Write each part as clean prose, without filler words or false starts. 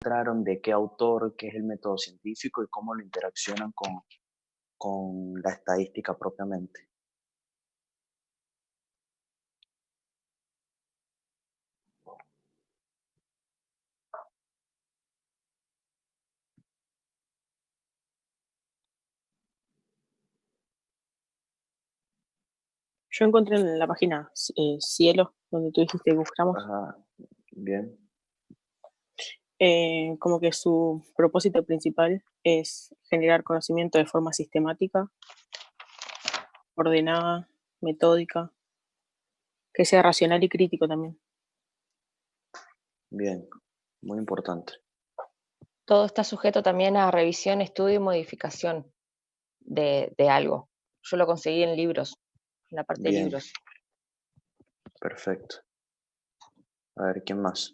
mostraron de qué autor, qué es el método científico y cómo lo interaccionan con la estadística propiamente. Yo encontré en la página Cielo, donde tú dijiste buscamos, Ajá, bien, como que su propósito principal es generar conocimiento de forma sistemática, ordenada, metódica, que sea racional y crítico también. bien, muy importante. Todo está sujeto también a revisión, estudio y modificación de algo. Yo lo conseguí en libros, en la parte de Bien, libros. perfecto. A ver, ¿quién más?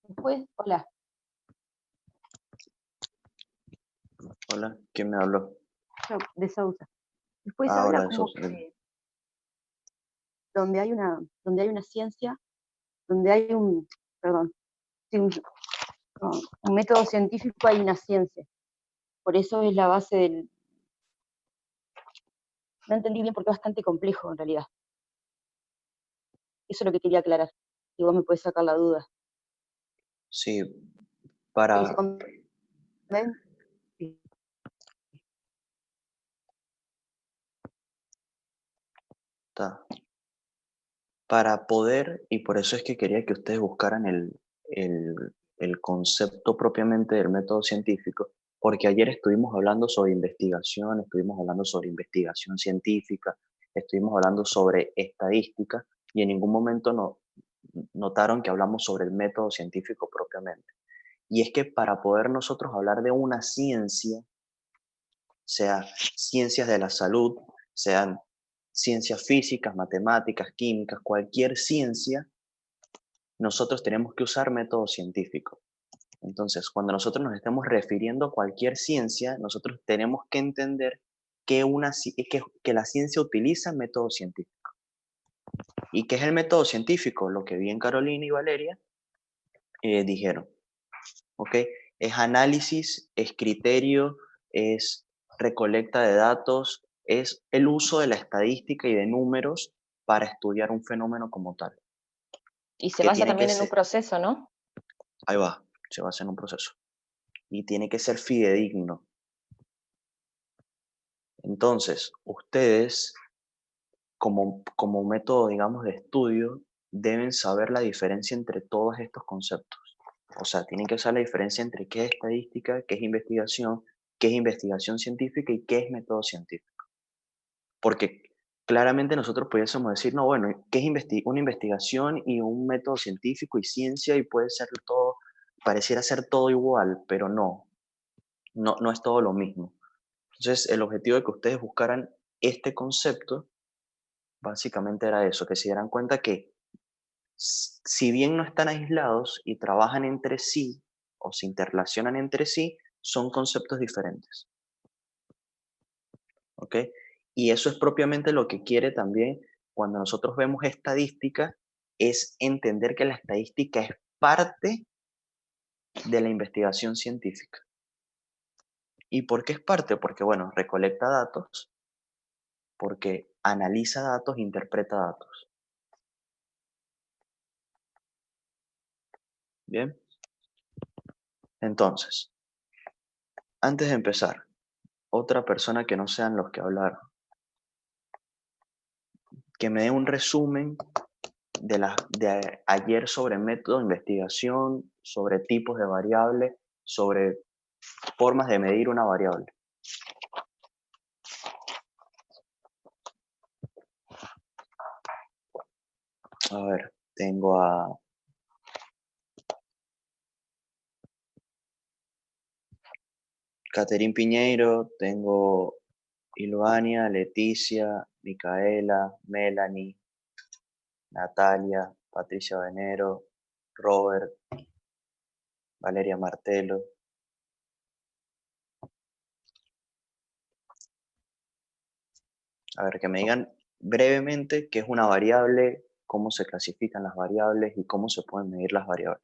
Después, hola. Hola, ¿quién me habló? De Sousa. Después Ah, habla hola, como Jesús. que donde hay una ciencia, donde hay perdón, sí, un método científico, hay una ciencia. Por eso es la base del. No entendí bien porque es bastante complejo en realidad. Eso es lo que quería aclarar. Y vos me podés sacar la duda. Sí, Porque se para, conven- ta- para poder, y por eso es que quería que ustedes buscaran el, el concepto propiamente del método científico, porque ayer estuvimos hablando sobre investigación, estuvimos hablando sobre investigación científica, estuvimos hablando sobre estadística, y en ningún momento notaron que hablamos sobre el método científico propiamente. Y es que para poder nosotros hablar de una ciencia, sea ciencias de la salud, sean ciencias físicas, matemáticas, químicas, cualquier ciencia, nosotros tenemos que usar método científico. Entonces, cuando nosotros nos estamos refiriendo a cualquier ciencia, nosotros tenemos que entender que la ciencia utiliza método científico. ¿Y qué es el método científico? Lo que bien Carolina y Valeria dijeron. ¿Ok? Es análisis, es criterio, es recolecta de datos, es el uso de la estadística y de números para estudiar un fenómeno como tal, Y se que basa tiene que también en un ser, proceso, ¿no? ahí va, se basa en un proceso, y tiene que ser fidedigno. Entonces, ustedes, como método, digamos, de estudio, deben saber la diferencia entre todos estos conceptos. O sea, tienen que saber la diferencia entre qué es estadística, qué es investigación científica y qué es método científico. Porque claramente nosotros pudiésemos decir, no, bueno, ¿qué es una investigación y un método científico y ciencia? Y puede ser todo, pareciera ser todo igual, pero no es todo lo mismo. Entonces, el objetivo de que ustedes buscaran este concepto, básicamente era eso, que se dieran cuenta que si bien no están aislados y trabajan entre sí o se interrelacionan entre sí, son conceptos diferentes. ¿Ok? Y eso es propiamente lo que quiere también cuando nosotros vemos estadística, es entender que la estadística es parte de la investigación científica. ¿Y por qué es parte? Porque, bueno, recolecta datos, porque analiza datos, interpreta datos. Bien, entonces, antes de empezar, otra persona que no sean los que hablaron, que me dé un resumen de ayer sobre método de investigación, sobre tipos de variables, sobre formas de medir una variable. A ver, tengo a Caterín Piñeiro, tengo Ilvania, Leticia, Micaela, Melanie, Natalia, Patricia Venero, Robert, Valeria Martelo. A ver, que me digan brevemente qué es una variable, cómo se clasifican las variables y cómo se pueden medir las variables.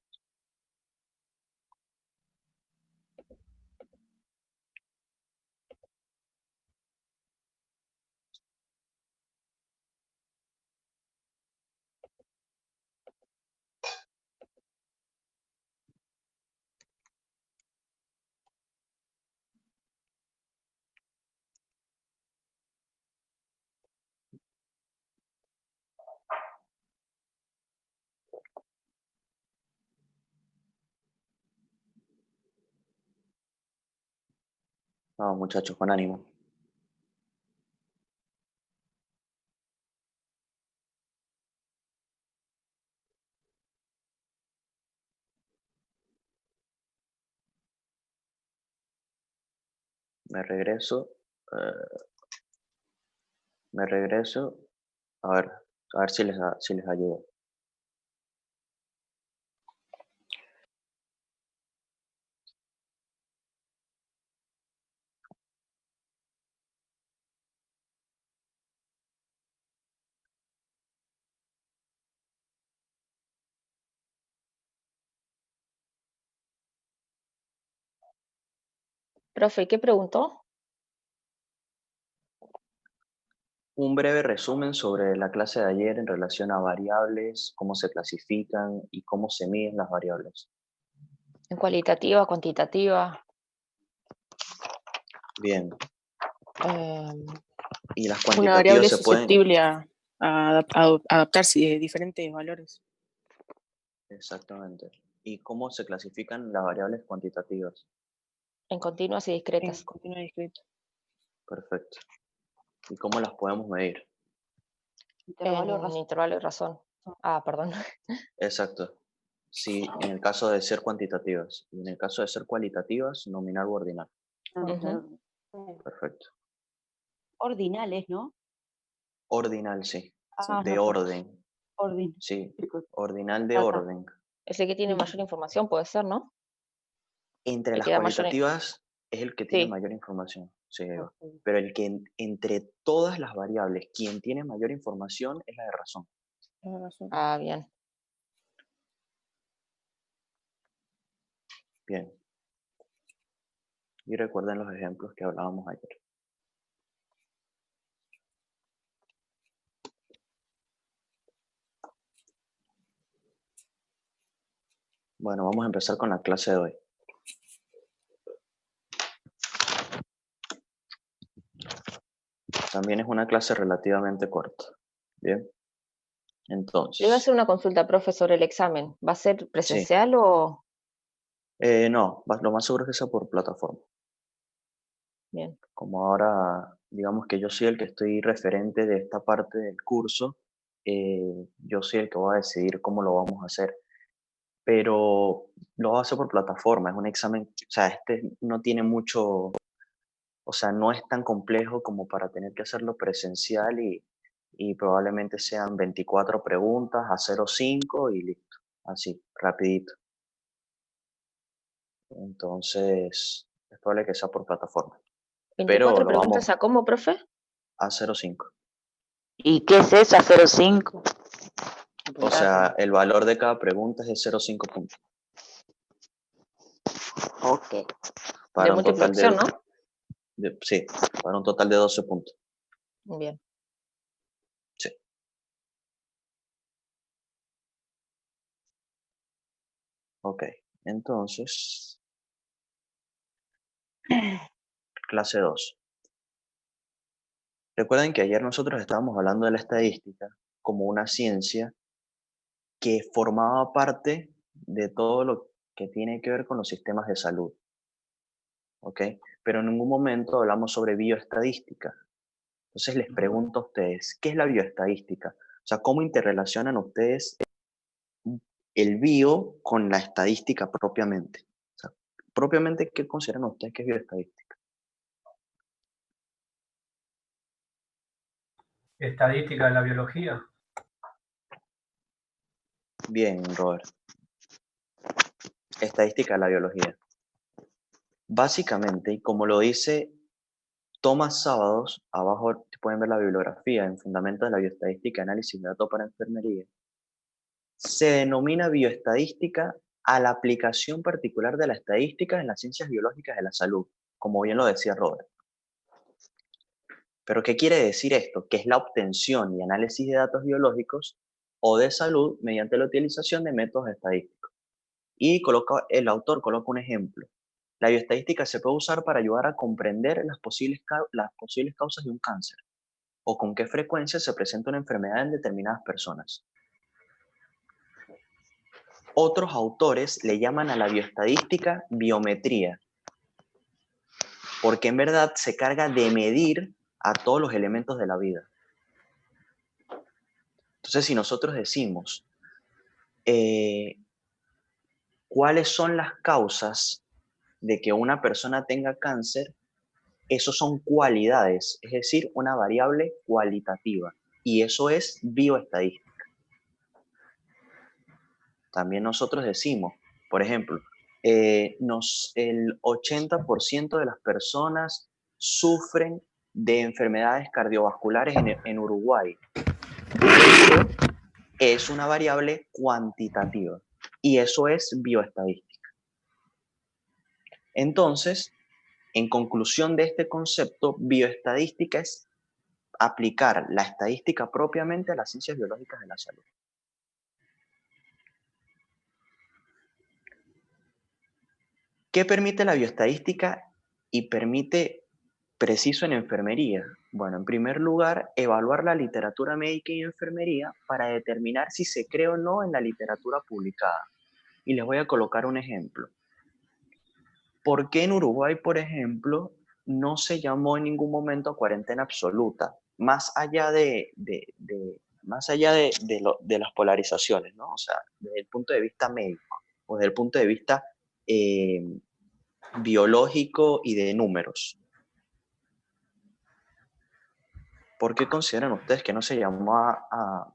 Vamos, muchachos, con ánimo. Me regreso. Me regreso. A ver si les ayudo. Profe, ¿qué preguntó? Un breve resumen sobre la clase de ayer en relación a variables, cómo se clasifican y cómo se miden las variables. ¿En cualitativa, cuantitativa? Bien. Y las Una variable cuantitativas se pueden... susceptible a adaptarse de diferentes valores. Exactamente. ¿Y cómo se clasifican las variables cuantitativas? En continuas y En discretas. continuo y discreto. Perfecto. ¿Y cómo las podemos medir? Intervalo En razón. intervalo y razón. Ah, perdón. Exacto. Sí, en el caso de ser cuantitativas. Y en el caso de ser cualitativas, nominal o ordinal. Ujú. Perfecto. Ordinales, ¿no? Ordinal, sí. Ah, De no, orden. orden. Sí. Chicos, Ordinal de acá. orden. Es el que tiene Sí. mayor información, puede ser, ¿no? Entre El las que da mayor... cualitativas es el que tiene Sí. mayor información. Sí, Eva. Ok. Pero el que entre todas las variables, quien tiene mayor información es la de razón. Ah, bien. Bien. Y recuerden los ejemplos que hablábamos ayer. Bueno, vamos a empezar con la clase de hoy. También es una clase relativamente corta. Bien. Le voy a Entonces, hacer una consulta, profe, sobre el examen. ¿Va a ser presencial o...? no, lo más seguro es que sea por plataforma. Bien. Como ahora, digamos que yo soy el que estoy referente de esta parte del curso, yo soy el que va a decidir cómo lo vamos a hacer. Pero lo va a hacer por plataforma, es un examen, o sea, este no tiene mucho, o sea, no es tan complejo como para tener que hacerlo presencial y probablemente sean 24 preguntas a 0,5 y listo, así, rapidito. Entonces, es probable que sea por plataforma, pero 24 lo preguntas vamos a cómo, profe. a 0,5. ¿Y qué es esa 05? O sea, el valor de cada pregunta es de 0,5 puntos, Ok. De para un múltiple total opción, ¿no? sí, para un total de 12 puntos. Bien. Sí. Ok, entonces, clase 2. Recuerden que ayer nosotros estábamos hablando de la estadística como una ciencia que formaba parte de todo lo que tiene que ver con los sistemas de salud. ¿Ok? Pero en ningún momento hablamos sobre bioestadística. Entonces les pregunto a ustedes, ¿qué es la bioestadística? O sea, ¿cómo interrelacionan ustedes el bio con la estadística propiamente? O sea, propiamente, ¿qué consideran ustedes que es bioestadística? Estadística de la biología. Bien, Robert. Estadística de la biología. Básicamente, y como lo dice Tomás Sábados, abajo pueden ver la bibliografía en Fundamentos de la Bioestadística y Análisis de Datos para Enfermería, se denomina bioestadística a la aplicación particular de la estadística en las ciencias biológicas de la salud, como bien lo decía Robert. ¿Pero qué quiere decir esto? Que es la obtención y análisis de datos biológicos o de salud mediante la utilización de métodos estadísticos. Y el autor coloca un ejemplo. La bioestadística se puede usar para ayudar a comprender las posibles causas de un cáncer o con qué frecuencia se presenta una enfermedad en determinadas personas. Otros autores le llaman a la bioestadística biometría, porque en verdad se carga de medir a todos los elementos de la vida. Entonces, si nosotros decimos cuáles son las causas de que una persona tenga cáncer, esos son cualidades, es decir, una variable cualitativa, y eso es bioestadística. También nosotros decimos, por ejemplo, el 80% de las personas sufren de enfermedades cardiovasculares en Uruguay. Eso es una variable cuantitativa y eso es bioestadística. Entonces, en conclusión de este concepto, bioestadística es aplicar la estadística propiamente a las ciencias biológicas de la salud. ¿Qué permite la bioestadística y permite preciso en enfermería? Bueno, en primer lugar, evaluar la literatura médica y enfermería para determinar si se cree o no en la literatura publicada. Y les voy a colocar un ejemplo. ¿Por qué en Uruguay, por ejemplo, no se llamó en ningún momento a cuarentena absoluta? Más allá de las polarizaciones, ¿no? O sea, desde el punto de vista médico o desde el punto de vista biológico y de números. ¿Por qué consideran ustedes que no se llamó a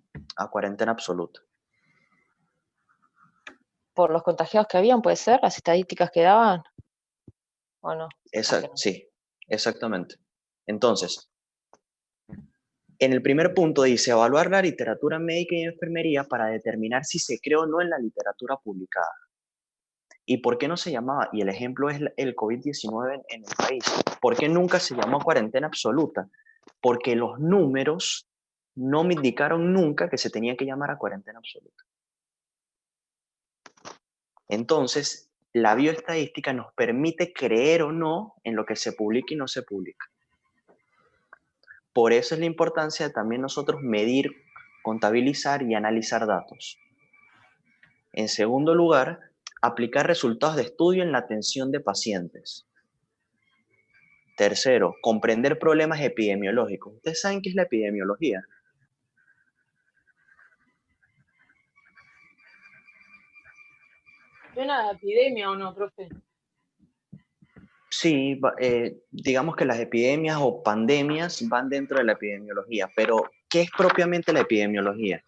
cuarentena absoluta? Por los contagiados que habían, puede ser, las estadísticas que daban, ¿o no? Sí, exactamente. Entonces, en el primer punto dice evaluar la literatura médica y enfermería para determinar si se cree o no en la literatura publicada. ¿Y por qué no se llamaba? Y el ejemplo es el COVID-19 en el país. ¿Por qué nunca se llamó cuarentena absoluta? Porque los números no me indicaron nunca que se tenía que llamar a cuarentena absoluta. Entonces, la bioestadística nos permite creer o no en lo que se publica y no se publica. Por eso es la importancia de también nosotros medir, contabilizar y analizar datos. En segundo lugar, aplicar resultados de estudio en la atención de pacientes. Tercero, comprender problemas epidemiológicos. ¿Ustedes saben qué es la epidemiología? ¿Suena de epidemia o no, profe? Sí, digamos que las epidemias o pandemias van dentro de la epidemiología, pero ¿qué es propiamente la epidemiología?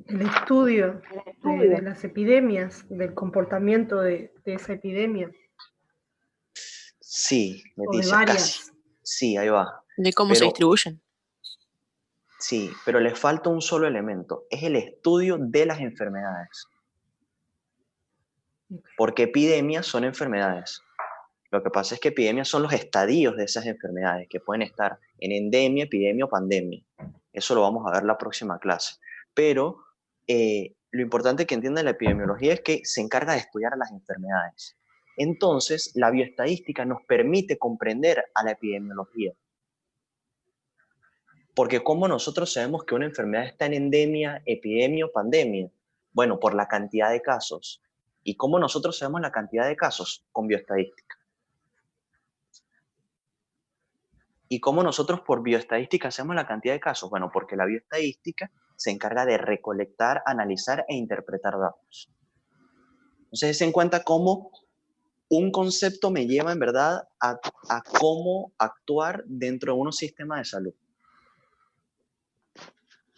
El estudio de las epidemias, del comportamiento de esa epidemia. Sí, O de Leticia, varias. casi. Sí, ahí va. De cómo se distribuyen. Sí, pero le falta un solo elemento, es el estudio de las enfermedades. Porque epidemias son enfermedades. Lo que pasa es que epidemias son los estadios de esas enfermedades, que pueden estar en endemia, epidemia o pandemia. Eso lo vamos a ver la próxima clase. Pero lo importante que entienda la epidemiología es que se encarga de estudiar a las enfermedades. Entonces, la bioestadística nos permite comprender a la epidemiología. Porque ¿cómo nosotros sabemos que una enfermedad está en endemia, epidemia o pandemia? Bueno, por la cantidad de casos. ¿Y cómo nosotros sabemos la cantidad de casos? Con bioestadística. ¿Y cómo nosotros por bioestadística hacemos la cantidad de casos? Bueno, porque la bioestadística se encarga de recolectar, analizar e interpretar datos. Entonces, se en cuenta cómo un concepto me lleva en verdad a cómo actuar dentro de un sistema de salud.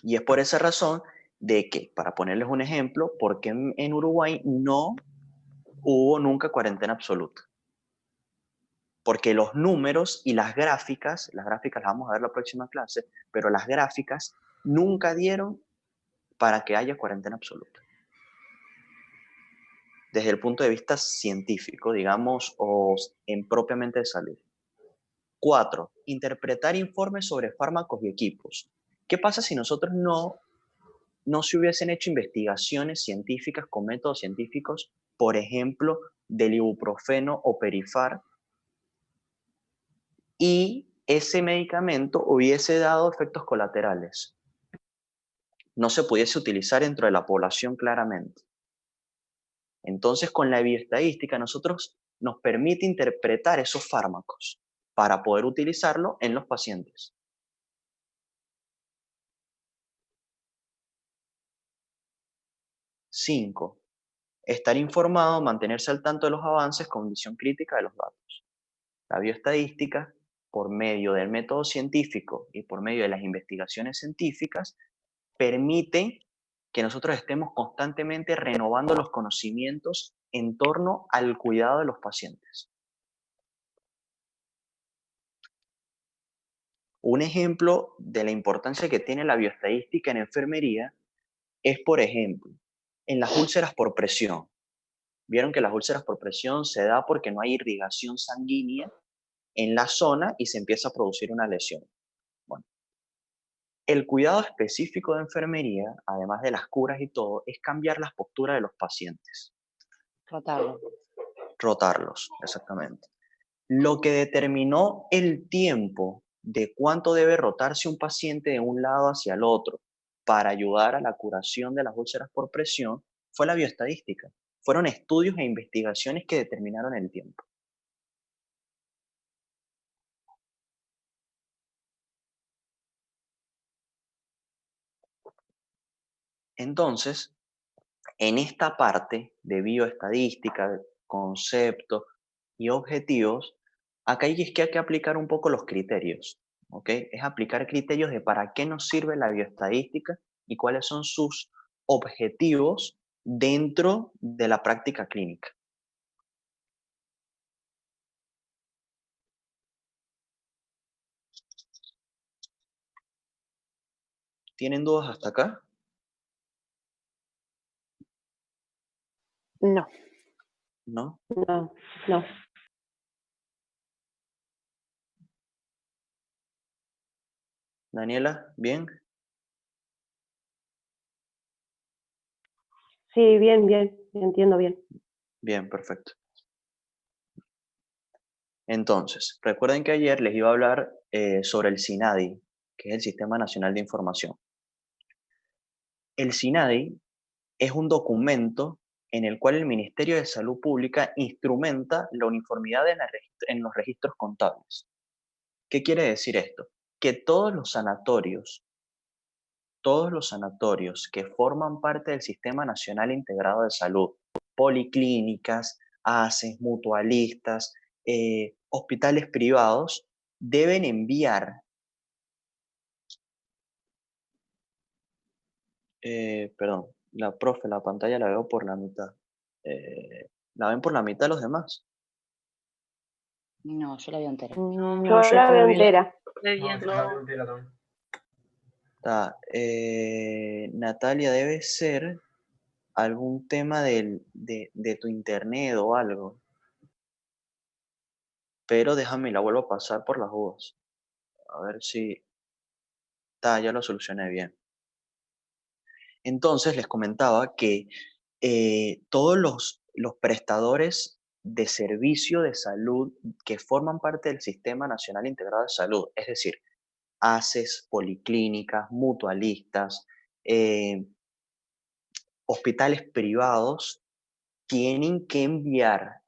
Y es por esa razón de que, para ponerles un ejemplo, porque en Uruguay no hubo nunca cuarentena absoluta. porque los números y las gráficas las vamos a ver la próxima clase, pero las gráficas nunca dieron para que haya cuarentena absoluta. Desde el punto de vista científico, digamos, o en propiamente de salud. 4. Interpretar informes sobre fármacos y equipos. ¿Qué pasa si nosotros no se hubiesen hecho investigaciones científicas con métodos científicos, por ejemplo, del ibuprofeno o Perifar, y ese medicamento hubiese dado efectos colaterales? No se pudiese utilizar dentro de la población claramente. Entonces, con la bioestadística, nosotros nos permite interpretar esos fármacos para poder utilizarlo en los pacientes. 5. Estar informado, mantenerse al tanto de los avances con visión crítica de los datos. La bioestadística, por medio del método científico y por medio de las investigaciones científicas, permite que nosotros estemos constantemente renovando los conocimientos en torno al cuidado de los pacientes. Un ejemplo de la importancia que tiene la bioestadística en enfermería es, por ejemplo, en las úlceras por presión. Vieron que las úlceras por presión se da porque no hay irrigación sanguínea en la zona y se empieza a producir una lesión. Bueno, el cuidado específico de enfermería, además de las curas y todo, es cambiar las posturas de los pacientes. Rotarlo. Rotarlos, exactamente. Lo que determinó el tiempo de cuánto debe rotarse un paciente de un lado hacia el otro para ayudar a la curación de las úlceras por presión fue la bioestadística. Fueron estudios e investigaciones que determinaron el tiempo. Entonces, en esta parte de bioestadística, conceptos y objetivos, acá hay que aplicar un poco los criterios, ¿ok? Es aplicar criterios de para qué nos sirve la bioestadística y cuáles son sus objetivos dentro de la práctica clínica. ¿Tienen dudas hasta acá? No, ¿No? No, no. Daniela, ¿bien? Sí, bien, entiendo bien. Bien, perfecto. Entonces, recuerden que ayer les iba a hablar sobre el SINADI, que es el Sistema Nacional de Información. El SINADI es un documento en el cual el Ministerio de Salud Pública instrumenta la uniformidad en los registros contables. ¿Qué quiere decir esto? Que todos los sanatorios que forman parte del Sistema Nacional Integrado de Salud, policlínicas, ACES, mutualistas, hospitales privados, deben enviar, perdón, la pantalla la veo por la mitad. ¿La ven por la mitad los demás? No, yo la veo entera. no, Yo yo la todo veo bien. entera. No, yo la veo entera también. Natalia, debe ser algún tema de tu internet o algo. Pero déjame, la vuelvo a pasar por las dudas. A ver si... ya lo solucioné bien. Entonces les comentaba que todos los prestadores de servicio de salud que forman parte del Sistema Nacional Integrado de Salud, es decir, ACES, policlínicas, mutualistas, hospitales privados, tienen que enviar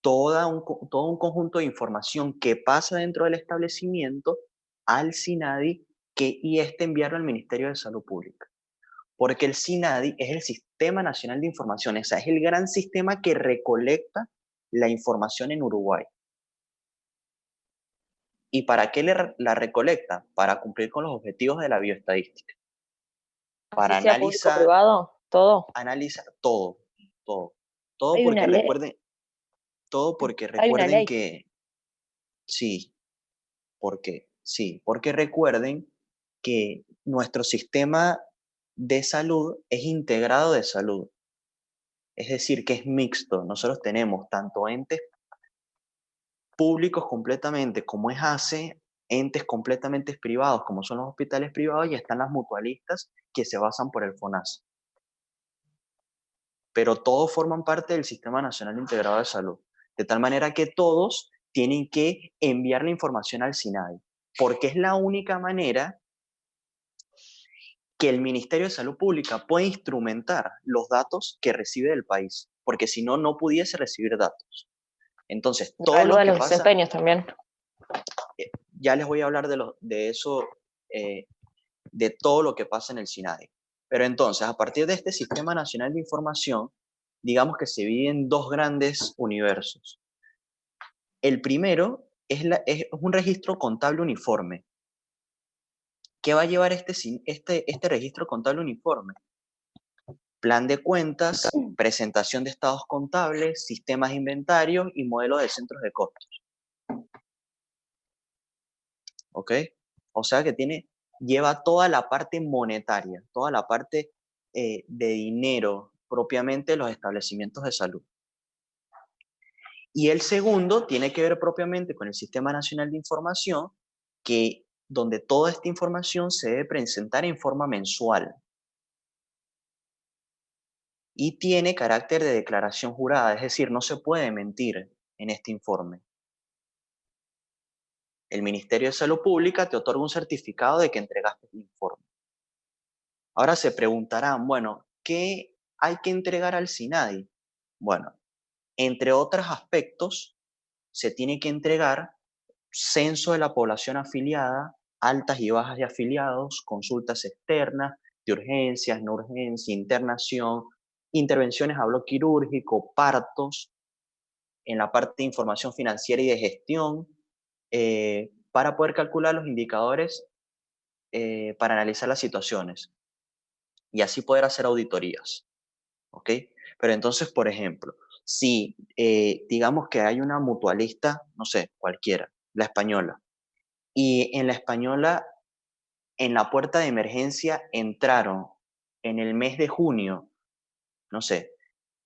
todo un conjunto de información que pasa dentro del establecimiento al SINADI y enviarlo al Ministerio de Salud Pública. Porque el SINADI es el Sistema Nacional de Información, o sea, es el gran sistema que recolecta la información en Uruguay. ¿Y para qué la recolecta? Para cumplir con los objetivos de la bioestadística. Para Así sea público o privado, todo. analizar todo. Todo Hay porque una ley. recuerden, todo porque Hay una recuerden ley. que Sí, ¿por qué? Sí, porque recuerden que nuestro sistema de salud es integrado de salud, es decir, que es mixto. Nosotros tenemos tanto entes públicos completamente como es ACE, entes completamente privados como son los hospitales privados y están las mutualistas que se basan por el FONASA. Pero todos forman parte del Sistema Nacional Integrado de Salud, de tal manera que todos tienen que enviar la información al SINADI, porque es la única manera que el Ministerio de Salud Pública puede instrumentar los datos que recibe del país, porque si no, no pudiese recibir datos. Entonces, todo lo Evalúa que los pasa, desempeños también. ya les voy a hablar de eso, de todo lo que pasa en el SINADI. Pero entonces, a partir de este Sistema Nacional de Información, digamos que se divide en dos grandes universos. El primero es un registro contable uniforme. ¿Qué va a llevar este registro contable uniforme? Plan de cuentas, presentación de estados contables, sistemas de inventario y modelos de centros de costos. ¿Ok? O sea que lleva toda la parte monetaria, toda la parte de dinero propiamente de los establecimientos de salud. Y el segundo tiene que ver propiamente con el Sistema Nacional de Información, donde toda esta información se debe presentar en forma mensual. Y tiene carácter de declaración jurada, es decir, no se puede mentir en este informe. El Ministerio de Salud Pública te otorga un certificado de que entregaste el informe. Ahora se preguntarán, bueno, ¿qué hay que entregar al SINADI? Bueno, entre otros aspectos, se tiene que entregar censo de la población afiliada, altas y bajas de afiliados, consultas externas, de urgencias, no urgencia, internación, intervenciones a bloque quirúrgico, partos, en la parte de información financiera y de gestión, para poder calcular los indicadores para analizar las situaciones y así poder hacer auditorías. ¿Ok? Pero entonces, por ejemplo, si digamos que hay una mutualista, no sé, cualquiera, la española, y en la española, en la puerta de emergencia entraron en el mes de junio, no sé,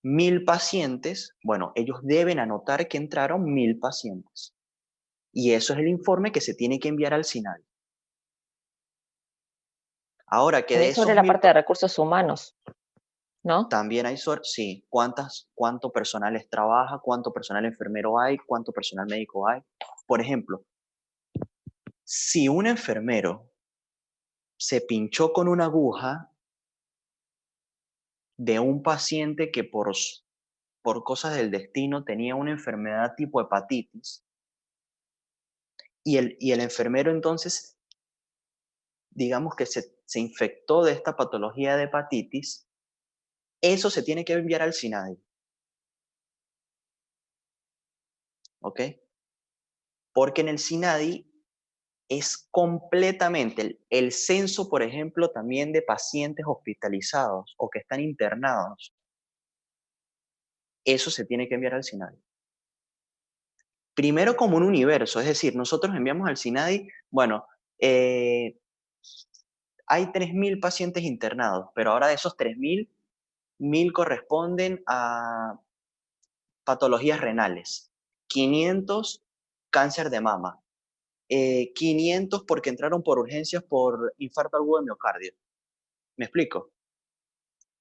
1000 pacientes, bueno, ellos deben anotar que entraron 1000 pacientes. Y eso es el informe que se tiene que enviar al SINADI. Ahora que de También sobre esos la 1000 parte de recursos humanos, ¿no? también hay, sí, cuánto personal trabaja, cuánto personal enfermero hay, cuánto personal médico hay. Por ejemplo, si un enfermero se pinchó con una aguja de un paciente que por cosas del destino tenía una enfermedad tipo hepatitis, y el enfermero entonces, digamos que se infectó de esta patología de hepatitis, eso se tiene que enviar al SINADI. ¿Ok? Porque en el SINADI es completamente el censo, por ejemplo, también de pacientes hospitalizados o que están internados. Eso se tiene que enviar al SINADI. Primero como un universo, es decir, nosotros enviamos al SINADI, bueno, hay 3000 pacientes internados, pero ahora de esos 3000, 1000 corresponden a patologías renales, 500 cáncer de mama, 500 porque entraron por urgencias por infarto agudo de miocardio. ¿Me explico?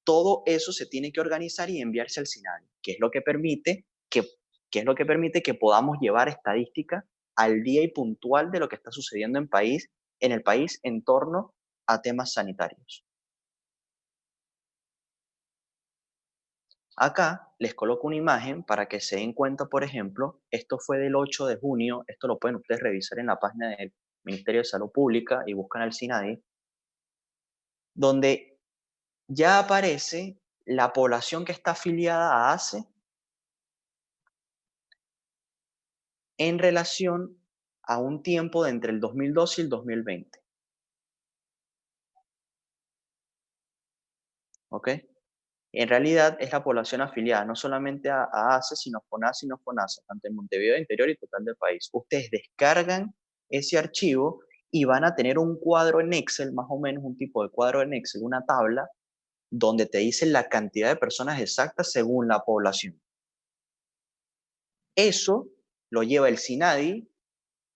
Todo eso se tiene que organizar y enviarse al SINADI, que es lo que permite que podamos llevar estadística al día y puntual de lo que está sucediendo en el país en torno a temas sanitarios. Acá les coloco una imagen para que se den cuenta, por ejemplo, esto fue del 8 de junio, esto lo pueden ustedes revisar en la página del Ministerio de Salud Pública y buscan al SINADI, donde ya aparece la población que está afiliada a ACE en relación a un tiempo de entre el 2012 y el 2020. ¿Ok? En realidad es la población afiliada no solamente a ACE, sino FONASA y no FONASA, tanto en Montevideo Interior y total del país. Ustedes descargan ese archivo y van a tener un cuadro en Excel, más o menos un tipo de cuadro en Excel, una tabla, donde te dice la cantidad de personas exactas según la población. Eso lo lleva el SINADI,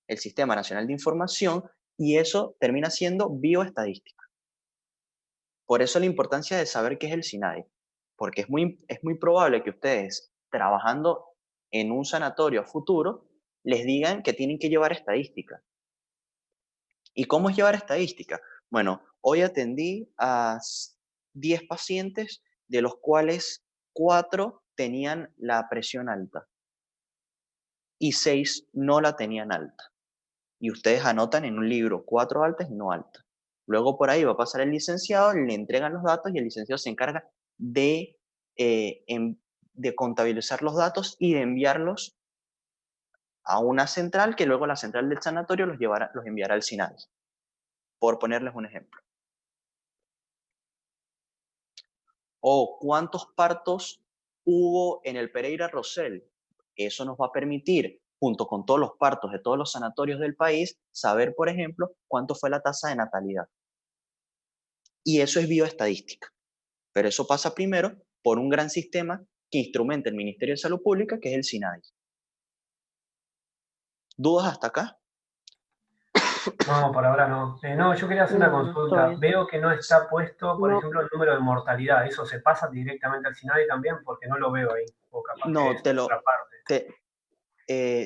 el Sistema Nacional de Información, y eso termina siendo bioestadística. Por eso la importancia de saber qué es el SINADI, porque es muy probable que ustedes, trabajando en un sanatorio a futuro, les digan que tienen que llevar estadística. ¿Y cómo es llevar estadística? Bueno, hoy atendí a 10 pacientes, de los cuales 4 tenían la presión alta y 6 no la tenían alta. Y ustedes anotan en un libro 4 altas y no altas. Luego por ahí va a pasar el licenciado, le entregan los datos y el licenciado se encarga de, de contabilizar los datos y de enviarlos a una central, que luego la central del sanatorio los enviará al SINADI, por ponerles un ejemplo. O cuántos partos hubo en el Pereira Rosell. Eso nos va a permitir, junto con todos los partos de todos los sanatorios del país, saber, por ejemplo, cuánto fue la tasa de natalidad. Y eso es bioestadística. Pero eso pasa primero por un gran sistema que instrumenta el Ministerio de Salud Pública, que es el SINADI. ¿Dudas hasta acá? No, por ahora no. No, yo quería hacer una No, consulta. bien. Veo que no está puesto, por No. ejemplo, el número de mortalidad. ¿Eso se pasa directamente al SINADI también? Porque no lo veo ahí. O capaz que No, es otra parte.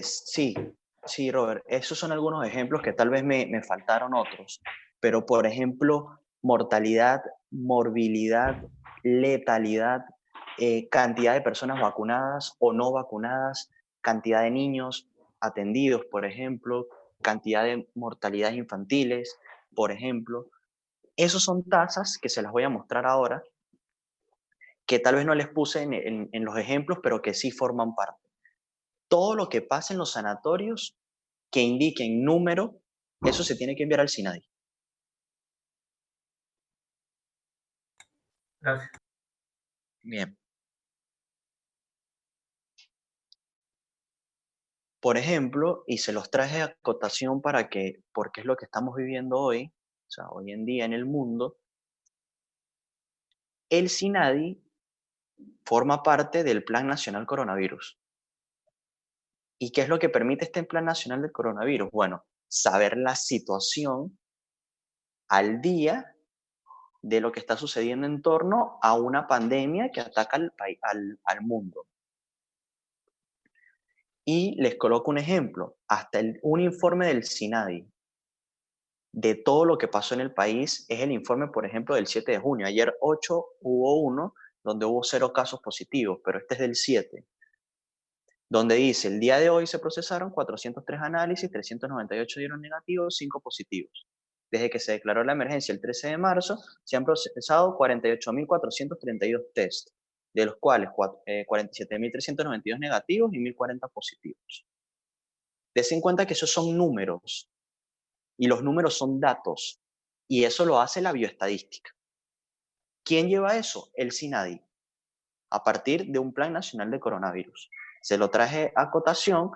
sí, Robert. Esos son algunos ejemplos que tal vez me faltaron otros. Pero, por ejemplo, mortalidad, morbilidad, letalidad, cantidad de personas vacunadas o no vacunadas, cantidad de niños atendidos, por ejemplo, cantidad de mortalidades infantiles, por ejemplo. Esos son tasas que se las voy a mostrar ahora, que tal vez no les puse en los ejemplos, pero que sí forman parte. Todo lo que pasa en los sanatorios que indiquen número, eso se tiene que enviar al SINADI. Gracias. Bien. Por ejemplo, y se los traje a acotación porque es lo que estamos viviendo hoy, o sea, hoy en día en el mundo, el SINADI forma parte del Plan Nacional Coronavirus. ¿Y qué es lo que permite este Plan Nacional del Coronavirus? Bueno, saber la situación al día de lo que está sucediendo en torno a una pandemia que ataca al mundo. Y les coloco un ejemplo, hasta un informe del SINADI de todo lo que pasó en el país es el informe, por ejemplo, del 7 de junio. Ayer 8 hubo uno donde hubo 0 casos positivos, pero este es del 7, donde dice, el día de hoy se procesaron 403 análisis, 398 dieron negativos, 5 positivos. Desde que se declaró la emergencia el 13 de marzo, se han procesado 48.432 test, de los cuales 47.392 negativos y 1.040 positivos. Desen cuenta que esos son números, y los números son datos, y eso lo hace la bioestadística. ¿Quién lleva eso? El SINADI, a partir de un Plan Nacional de Coronavirus. Se lo traje a acotación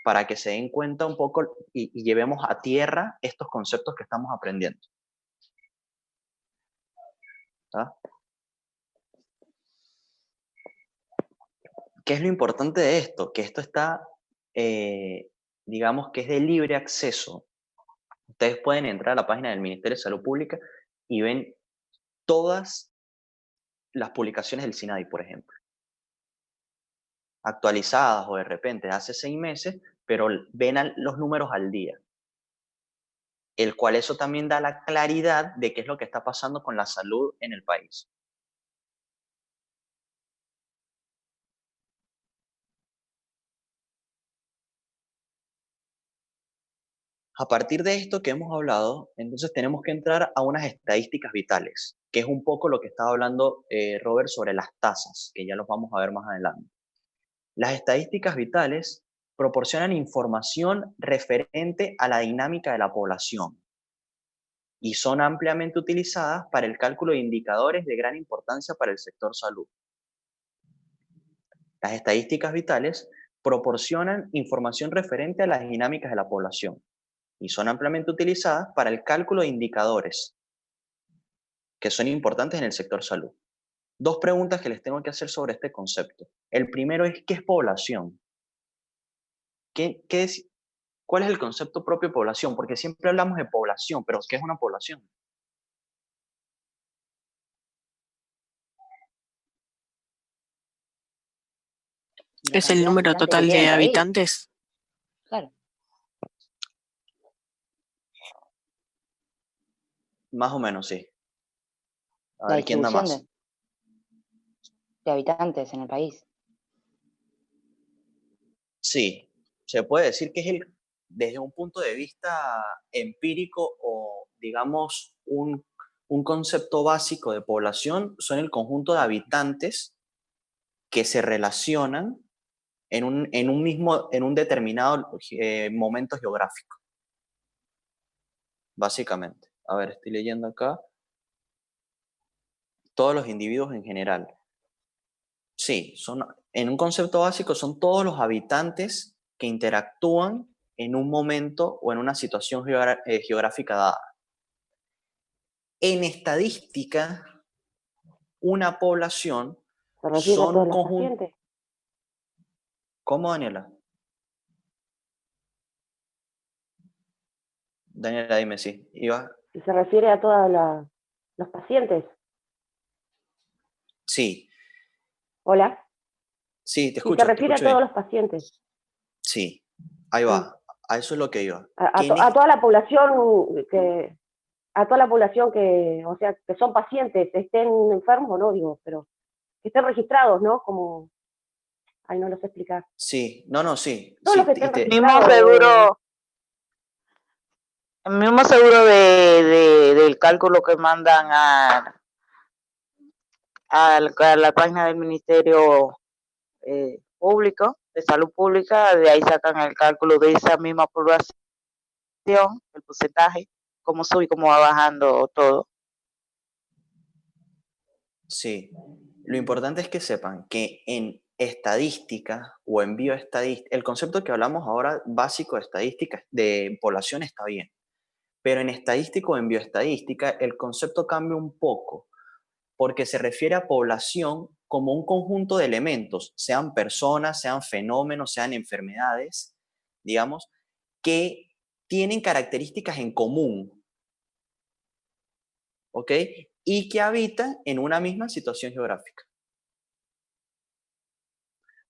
para que se den cuenta un poco y llevemos a tierra estos conceptos que estamos aprendiendo. ¿Tá? ¿Qué es lo importante de esto? Que esto está, digamos que es de libre acceso. Ustedes pueden entrar a la página del Ministerio de Salud Pública y ven todas las publicaciones del SINADI, por ejemplo. Actualizadas o de repente hace 6 meses, pero ven los números al día. El cual eso también da la claridad de qué es lo que está pasando con la salud en el país. A partir de esto que hemos hablado, entonces tenemos que entrar a unas estadísticas vitales, que es un poco lo que estaba hablando Robert sobre las tasas, que ya los vamos a ver más adelante. Las estadísticas vitales proporcionan información referente a la dinámica de la población y son ampliamente utilizadas para el cálculo de indicadores de gran importancia para el sector salud. Las estadísticas vitales proporcionan información referente a las dinámicas de la población y son ampliamente utilizadas para el cálculo de indicadores que son importantes en el sector salud. Dos preguntas que les tengo que hacer sobre este concepto. El primero es, ¿qué es población? ¿Cuál es el concepto propio de población? Porque siempre hablamos de población, pero ¿qué es una población? Es La el cantidad número de habitantes que total tiene de el país. habitantes. Claro. Más o menos, sí. A La ver, ¿quién da distribución más? de habitantes en el país. Sí, se puede decir que es desde un punto de vista empírico o, digamos, un concepto básico de población, son el conjunto de habitantes que se relacionan en un determinado momento geográfico, básicamente. A ver, estoy leyendo acá. Todos los individuos en general. Sí, en un concepto básico son todos los habitantes que interactúan en un momento o en una situación geográfica dada. En estadística, una población ¿Se refiere a son todos los conjuntos... pacientes? ¿Cómo, Daniela? Daniela, dime si iba. Si se refiere a todos los pacientes. Sí, Hola. sí, te Si se escucho refiere a todos bien. los pacientes. Sí, ahí va. A eso es lo que iba. A toda la población a toda la población que, o sea, que son pacientes, estén enfermos o no, digo, pero que estén registrados, ¿no? Como, ay, no lo sé explicar. Sí, no, sí. Todos los Sí, que estén Mismo registrados. seguro, el mismo seguro del cálculo que mandan a la página del Ministerio Público, de Salud Pública, de ahí sacan el cálculo de esa misma población, el porcentaje, cómo sube y cómo va bajando todo. Sí, lo importante es que sepan que en estadística o en bioestadística, el concepto que hablamos ahora básico de estadística, de población está bien, pero en estadística o en bioestadística el concepto cambia un poco, porque se refiere a población como un conjunto de elementos, sean personas, sean fenómenos, sean enfermedades, digamos, que tienen características en común, ¿ok? Y que habitan en una misma situación geográfica.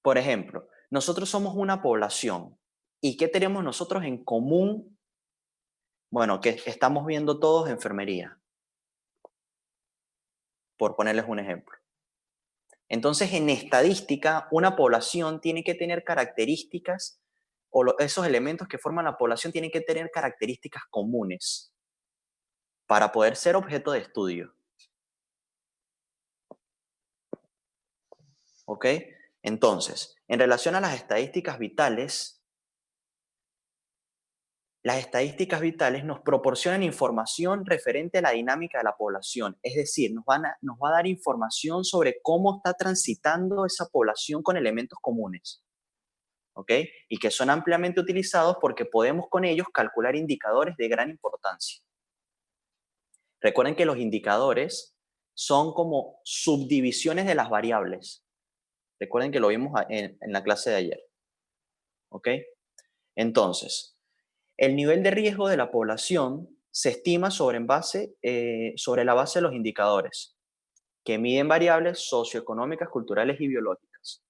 Por ejemplo, nosotros somos una población. ¿Y qué tenemos nosotros en común? Bueno, que estamos viendo todos enfermería, por ponerles un ejemplo. Entonces, en estadística, una población tiene que tener características, o esos elementos que forman la población tienen que tener características comunes para poder ser objeto de estudio. ¿Ok? Entonces, en relación a las estadísticas vitales nos proporcionan información referente a la dinámica de la población, es decir, nos va a dar información sobre cómo está transitando esa población con elementos comunes, ¿ok? Y que son ampliamente utilizados porque podemos con ellos calcular indicadores de gran importancia. Recuerden que los indicadores son como subdivisiones de las variables. Recuerden que lo vimos en la clase de ayer, ¿ok? Entonces, el nivel de riesgo de la población se estima sobre la base de los indicadores, que miden variables socioeconómicas, culturales y biológicas.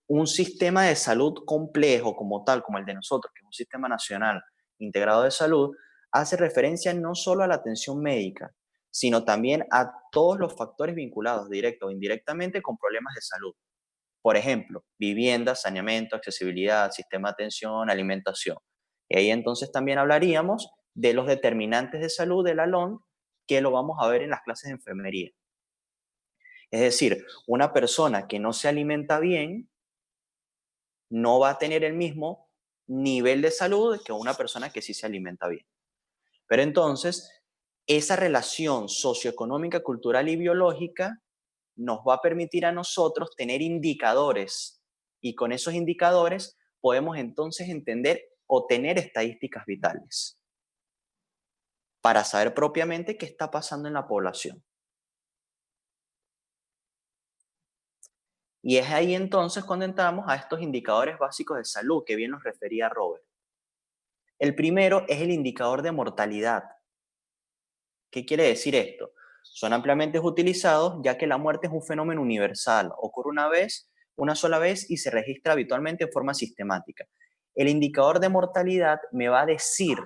Un sistema de salud complejo como tal, como el de nosotros, que es un sistema nacional integrado de salud, hace referencia no solo a la atención médica, sino también a todos los factores vinculados directo o indirectamente con problemas de salud. Por ejemplo, vivienda, saneamiento, accesibilidad, sistema de atención, alimentación. Y ahí entonces también hablaríamos de los determinantes de salud de la LON, que lo vamos a ver en las clases de enfermería. Es decir, una persona que no se alimenta bien no va a tener el mismo nivel de salud que una persona que sí se alimenta bien. Pero entonces, esa relación socioeconómica, cultural y biológica nos va a permitir a nosotros tener indicadores Y con esos indicadores podemos entonces entender o tener estadísticas vitales para saber propiamente qué está pasando en la población. Y es ahí entonces cuando entramos a estos indicadores básicos de salud que bien nos refería Robert. El primero es el indicador de mortalidad. ¿Qué quiere decir esto? Son ampliamente utilizados ya que la muerte es un fenómeno universal, ocurre una sola vez y se registra habitualmente en forma sistemática. El indicador de mortalidad me va a decir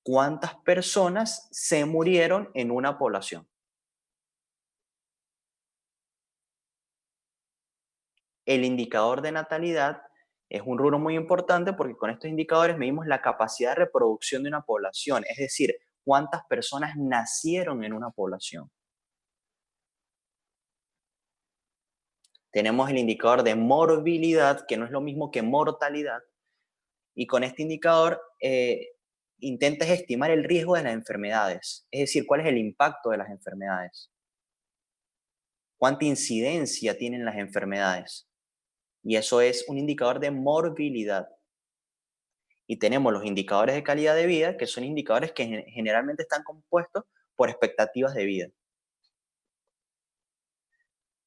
cuántas personas se murieron en una población. El indicador de natalidad es un rubro muy importante porque con estos indicadores medimos la capacidad de reproducción de una población, es decir, cuántas personas nacieron en una población. Tenemos el indicador de morbilidad, que no es lo mismo que mortalidad, y con este indicador intentas estimar el riesgo de las enfermedades, es decir, cuál es el impacto de las enfermedades, cuánta incidencia tienen las enfermedades. Y eso es un indicador de morbilidad. Y tenemos los indicadores de calidad de vida, que son indicadores que generalmente están compuestos por expectativas de vida.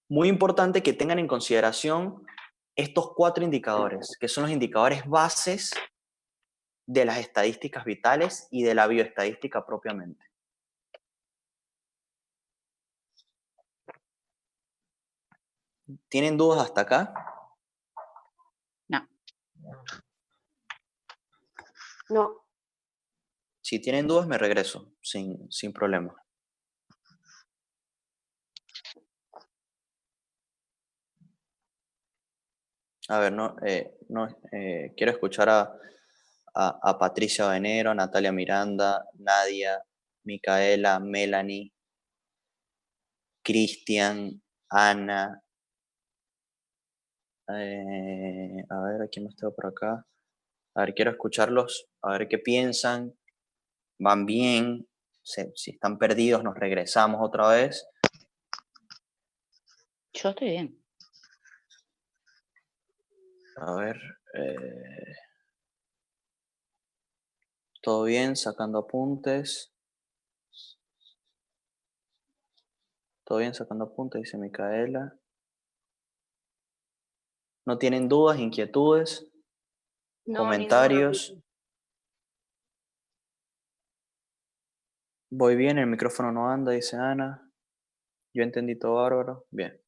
Muy importante que tengan en consideración estos 4 indicadores, que son los indicadores bases de las estadísticas vitales y de la bioestadística propiamente. ¿Tienen dudas hasta acá? No. No. Si tienen dudas, me regreso, sin problema. A ver, quiero escuchar a Patricia Venero, Natalia Miranda, Nadia, Micaela, Melanie, Cristian, Ana. A ver, ¿a quién más tengo por acá? A ver, quiero escucharlos, a ver qué piensan. ¿Van bien? Si están perdidos, nos regresamos otra vez. Yo estoy bien. A ver. ¿Todo bien? Sacando apuntes. ¿Todo bien? Sacando apuntes, dice Micaela. ¿No tienen dudas, inquietudes, comentarios? Voy bien, el micrófono no anda, dice Ana. Yo entendí todo bárbaro. Bien.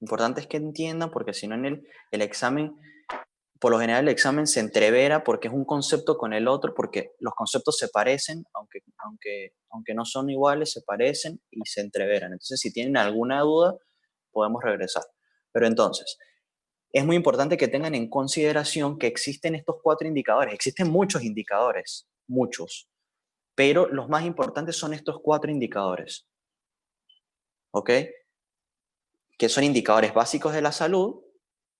Importante es que entiendan, porque si no en el examen, por lo general el examen se entrevera porque es un concepto con el otro, porque los conceptos se parecen, aunque no son iguales, se parecen y se entreveran. Entonces, si tienen alguna duda, podemos regresar. Pero entonces, es muy importante que tengan en consideración que existen estos 4 indicadores. Existen muchos indicadores, muchos, pero los más importantes son estos 4 indicadores. ¿Ok? Que son indicadores básicos de la salud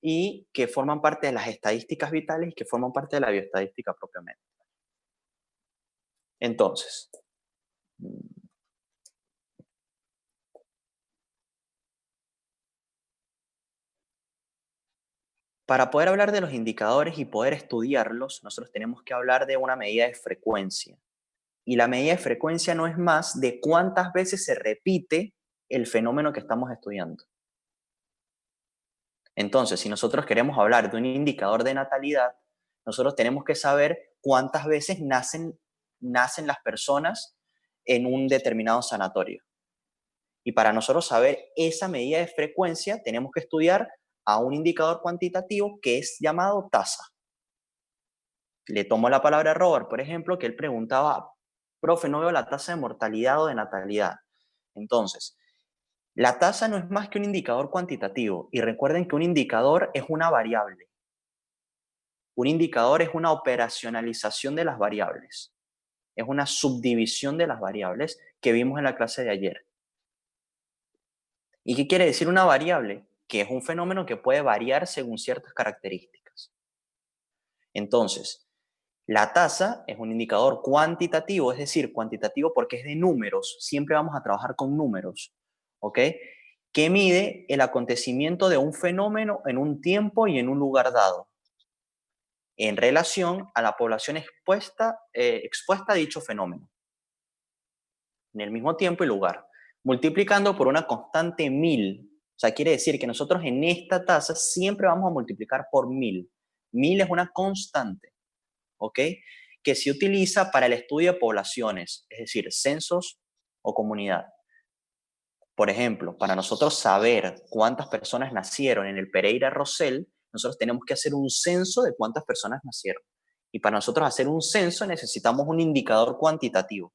y que forman parte de las estadísticas vitales y que forman parte de la bioestadística propiamente. Entonces, para poder hablar de los indicadores y poder estudiarlos, nosotros tenemos que hablar de una medida de frecuencia. Y la medida de frecuencia no es más de cuántas veces se repite el fenómeno que estamos estudiando. Entonces, si nosotros queremos hablar de un indicador de natalidad, nosotros tenemos que saber cuántas veces nacen las personas en un determinado sanatorio. Y para nosotros saber esa medida de frecuencia, tenemos que estudiar a un indicador cuantitativo que es llamado tasa. Le tomo la palabra a Robert, por ejemplo, que él preguntaba, profe, no veo la tasa de mortalidad o de natalidad. Entonces, la tasa no es más que un indicador cuantitativo. Y recuerden que un indicador es una variable. Un indicador es una operacionalización de las variables. Es una subdivisión de las variables que vimos en la clase de ayer. ¿Y qué quiere decir una variable? Que es un fenómeno que puede variar según ciertas características. Entonces, la tasa es un indicador cuantitativo, es decir, cuantitativo porque es de números. Siempre vamos a trabajar con números, ¿ok? que mide el acontecimiento de un fenómeno en un tiempo y en un lugar dado, en relación a la población expuesta a dicho fenómeno, en el mismo tiempo y lugar, multiplicando por una constante 1000. O sea, quiere decir que nosotros en esta tasa siempre vamos a multiplicar por 1000. 1000 es una constante, ¿ok? Que se utiliza para el estudio de poblaciones, es decir, censos o comunidad. Por ejemplo, para nosotros saber cuántas personas nacieron en el Pereira Rosell, nosotros tenemos que hacer un censo de cuántas personas nacieron. Y para nosotros hacer un censo necesitamos un indicador cuantitativo,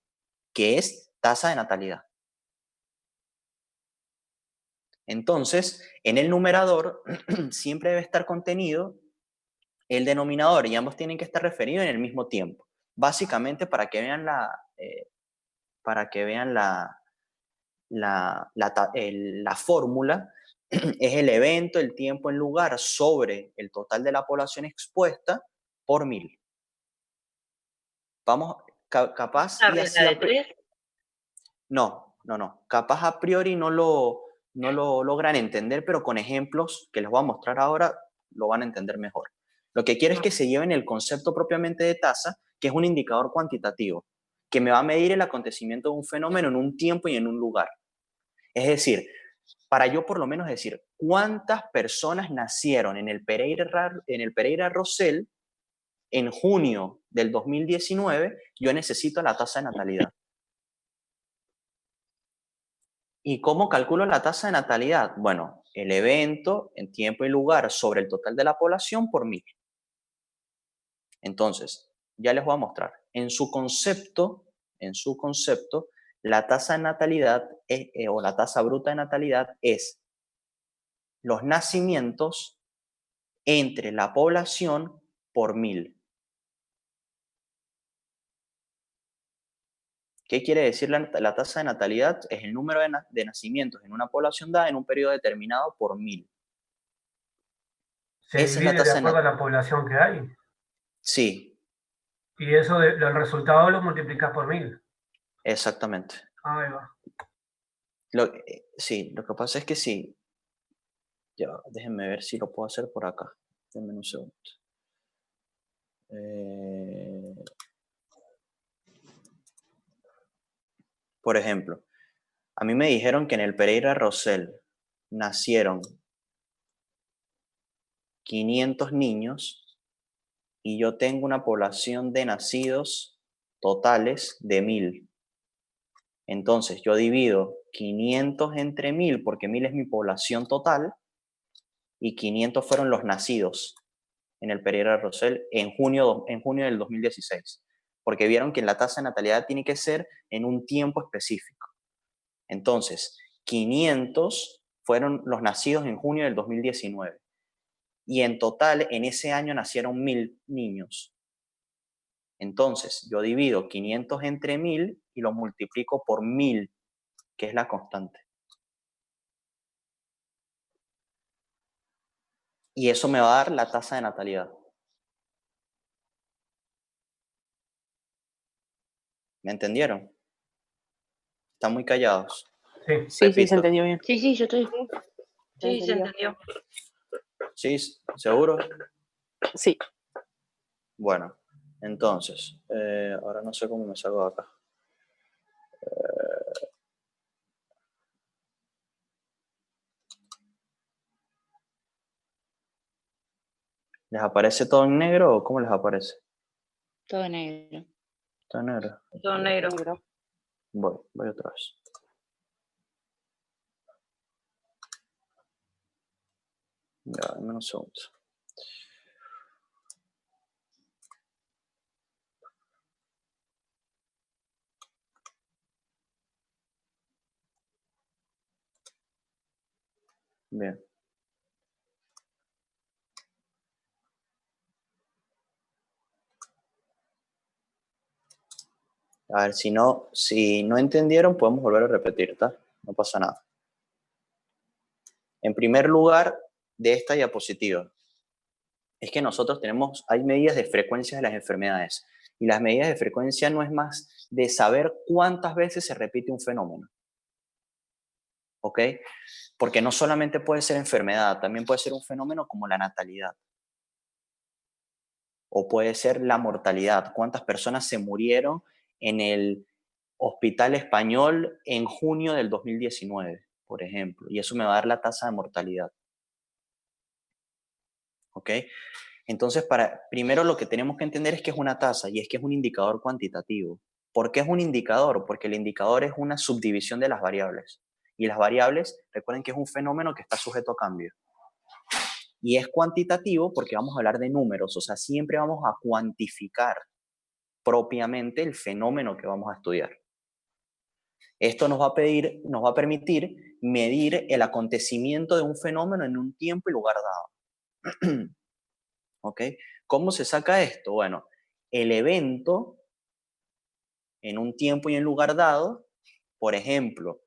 que es tasa de natalidad. Entonces, en el numerador siempre debe estar contenido el denominador y ambos tienen que estar referidos en el mismo tiempo. Básicamente para que vean la fórmula, es el evento, el tiempo, el lugar sobre el total de la población expuesta por 1000. Vamos, capaz y así... No. Capaz a priori no lo logran entender, pero con ejemplos que les voy a mostrar ahora lo van a entender mejor. Lo que quiero es que se lleven el concepto propiamente de tasa, que es un indicador cuantitativo, que me va a medir el acontecimiento de un fenómeno en un tiempo y en un lugar. Es decir, para yo por lo menos decir cuántas personas nacieron en el Pereira Rosell en junio del 2019, yo necesito la tasa de natalidad. ¿Y cómo calculo la tasa de natalidad? Bueno, el evento en tiempo y lugar sobre el total de la población por 1000. Entonces, ya les voy a mostrar. En su concepto, la tasa de natalidad o la tasa bruta de natalidad es los nacimientos entre la población por 1000. ¿Qué quiere decir la tasa de natalidad? Es el número de nacimientos en una población dada en un periodo determinado por 1000. ¿Se Esa es la divide de tasa acuerdo a la población que hay? Sí, Y eso, el resultado lo multiplicas por 1000. exactamente. Ahí va. Sí, lo que pasa es que sí. Ya, déjenme ver si lo puedo hacer por acá. Denme un segundo. Por ejemplo, a mí me dijeron que en el Pereira Rosell nacieron 500 niños y yo tengo una población de nacidos totales de 1000. Entonces, yo divido 500 entre 1000 porque 1000 es mi población total y 500 fueron los nacidos en el Pereira Rosell en junio del 2016, porque vieron que la tasa de natalidad tiene que ser en un tiempo específico. Entonces, 500 fueron los nacidos en junio del 2019 y en total en ese año nacieron 1000 niños. Entonces, yo divido 500 entre 1000 y lo multiplico por 1000, que es la constante. Y eso me va a dar la tasa de natalidad. ¿Me entendieron? Están muy callados. Sí. Sí, se entendió bien. Sí, yo estoy. Sí, se entendió. ¿Sí? ¿Seguro? Sí. Bueno, entonces, ahora no sé cómo me salgo de acá. ¿Les aparece todo en negro o cómo les aparece? Todo negro. ¿Todo en negro? Todo negro. Voy otra vez. Ya, dame un segundo. Bien. A ver, si no entendieron, podemos volver a repetir, ¿está? No pasa nada. En primer lugar, de esta diapositiva, es que nosotros hay medidas de frecuencia de las enfermedades. Y las medidas de frecuencia no es más de saber cuántas veces se repite un fenómeno. ¿ok? Porque no solamente puede ser enfermedad, también puede ser un fenómeno como la natalidad. O puede ser la mortalidad. ¿Cuántas personas se murieron en el Hospital Español en junio del 2019, por ejemplo? Y eso me va a dar la tasa de mortalidad. ¿Ok? Entonces, primero lo que tenemos que entender es que es una tasa y es que es un indicador cuantitativo. ¿Por qué es un indicador? Porque el indicador es una subdivisión de las variables. Y las variables, recuerden que es un fenómeno que está sujeto a cambio. Y es cuantitativo porque vamos a hablar de números, o sea, siempre vamos a cuantificar propiamente el fenómeno que vamos a estudiar. Esto nos va a permitir medir el acontecimiento de un fenómeno en un tiempo y lugar dado. ¿Ok? ¿Cómo se saca esto? Bueno, el evento en un tiempo y en lugar dado, por ejemplo,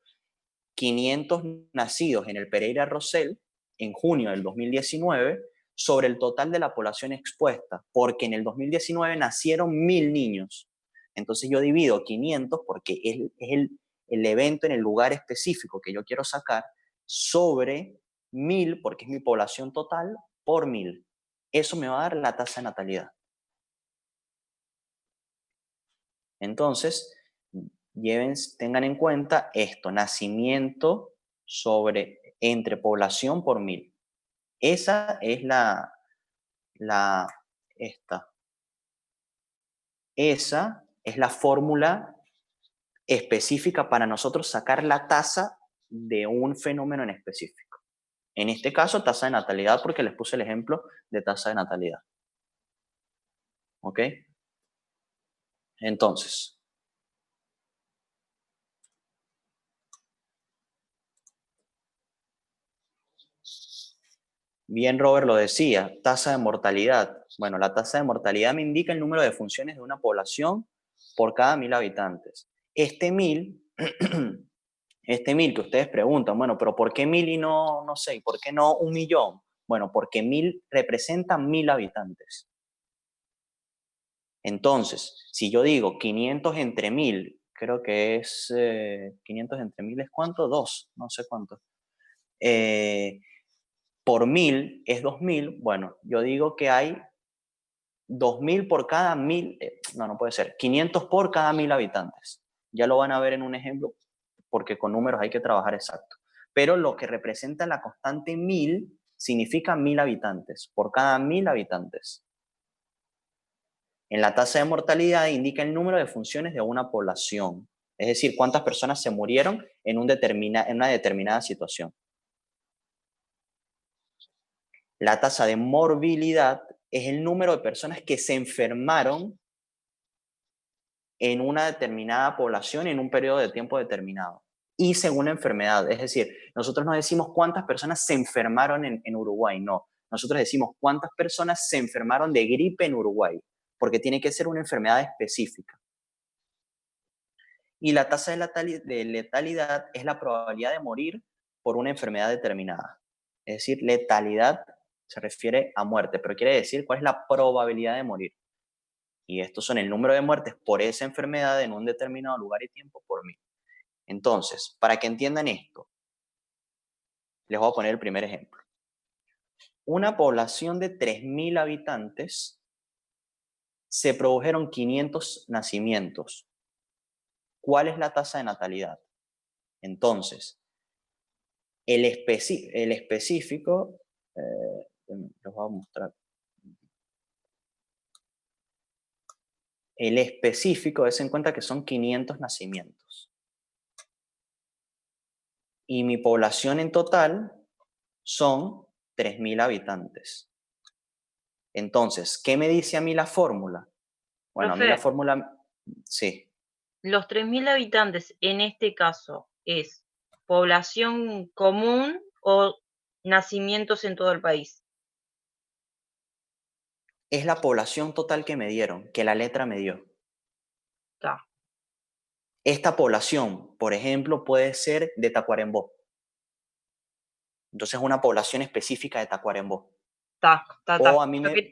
500 nacidos en el Pereira Rosell en junio del 2019 sobre el total de la población expuesta, porque en el 2019 nacieron 1000 niños. Entonces yo divido 500 porque es el evento en el lugar específico que yo quiero sacar sobre 1000 porque es mi población total por 1000. Eso me va a dar la tasa de natalidad. Entonces, tengan en cuenta esto, nacimiento entre población por 1000. Esa es esa es la fórmula específica para nosotros sacar la tasa de un fenómeno en específico. En este caso, tasa de natalidad, porque les puse el ejemplo de tasa de natalidad. ¿Ok? Entonces, bien, Robert lo decía, tasa de mortalidad. Bueno, la tasa de mortalidad me indica el número de funciones de una población por cada 1000 habitantes. Este 1000 que ustedes preguntan, bueno, pero ¿por qué 1000 y no sé, por qué no 1.000.000? Bueno, porque 1000 representa 1000 habitantes. Entonces, si yo digo 500 entre 1000, creo que es 500 entre 1000 es ¿cuánto? 2, no sé cuánto. Por 1000 es 2000, bueno, yo digo que hay 2000 por cada 1000, no puede ser, 500 por cada 1000 habitantes. Ya lo van a ver en un ejemplo, porque con números hay que trabajar exacto. Pero lo que representa la constante 1000 significa 1000 habitantes, por cada 1000 habitantes. En la tasa de mortalidad indica el número de funciones de una población, es decir, cuántas personas se murieron en una determinada situación. La tasa de morbilidad es el número de personas que se enfermaron en una determinada población en un periodo de tiempo determinado. Y según la enfermedad, es decir, nosotros no decimos cuántas personas se enfermaron en Uruguay, no. Nosotros decimos cuántas personas se enfermaron de gripe en Uruguay, porque tiene que ser una enfermedad específica. Y la tasa de letalidad es la probabilidad de morir por una enfermedad determinada. Es decir, letalidad se refiere a muerte, pero quiere decir cuál es la probabilidad de morir. Y estos son el número de muertes por esa enfermedad en un determinado lugar y tiempo por 1000. Entonces, para que entiendan esto, les voy a poner el primer ejemplo. Una población de 3000 habitantes, se produjeron 500 nacimientos. ¿Cuál es la tasa de natalidad? Entonces, el específico, les voy a mostrar. El específico, des en cuenta que son 500 nacimientos. Y mi población en total son 3000 habitantes. Entonces, ¿qué me dice a mí la fórmula? Bueno, Profe, a mí la fórmula, sí. Los 3000 habitantes en este caso es población común o nacimientos en todo el país. Es la población total que me dieron, que la letra me dio. Está. Esta población, por ejemplo, puede ser de Tacuarembó. Entonces, una población específica de Tacuarembó.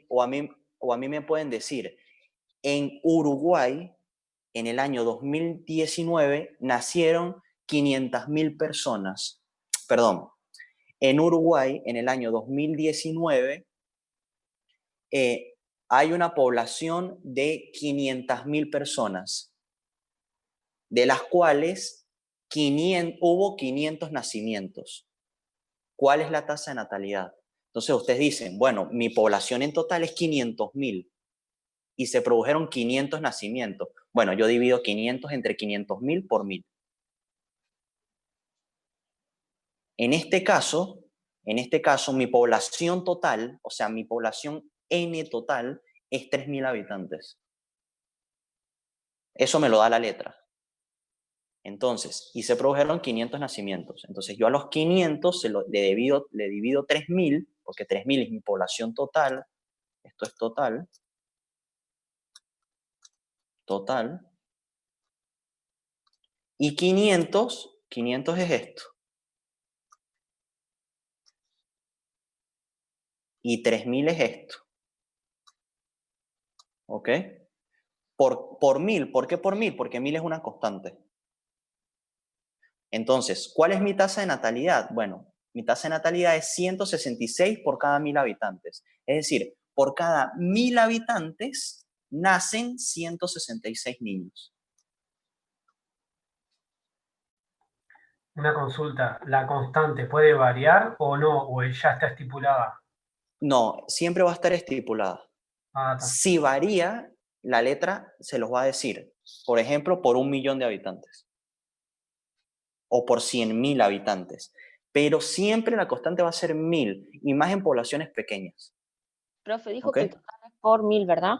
O a mí me pueden decir, en Uruguay, en el año 2019, nacieron 500.000 personas. perdón, en Uruguay, en el año 2019, hay una población de 500.000 personas, de las cuales hubo 500 nacimientos. ¿Cuál es la tasa de natalidad? Entonces ustedes dicen, bueno, mi población en total es 500.000 y se produjeron 500 nacimientos. Bueno, yo divido 500 entre 500.000 por 1000. En este caso, mi población total, o sea, mi población N total es 3.000 habitantes. Eso me lo da la letra. Entonces, y se produjeron 500 nacimientos. Entonces, yo a los 500 le divido 3.000, porque 3.000 es mi población total. Esto es total. Total. Y 500 es esto. Y 3.000 es esto. ¿Ok? Por 1000. ¿Por qué por 1000? Porque 1000 es una constante. Entonces, ¿cuál es mi tasa de natalidad? Bueno, mi tasa de natalidad es 166 por cada 1000 habitantes. Es decir, por cada 1000 habitantes nacen 166 niños. Una consulta, ¿la constante puede variar o no? ¿O ya está estipulada? No, siempre va a estar estipulada. Ah, está. Si varía, la letra se los va a decir. Por ejemplo, por 1.000.000 de habitantes. O por 100.000 habitantes. Pero siempre la constante va a ser 1000, y más en poblaciones pequeñas. Profe, dijo ¿Ok? que el total es por 1000, ¿verdad?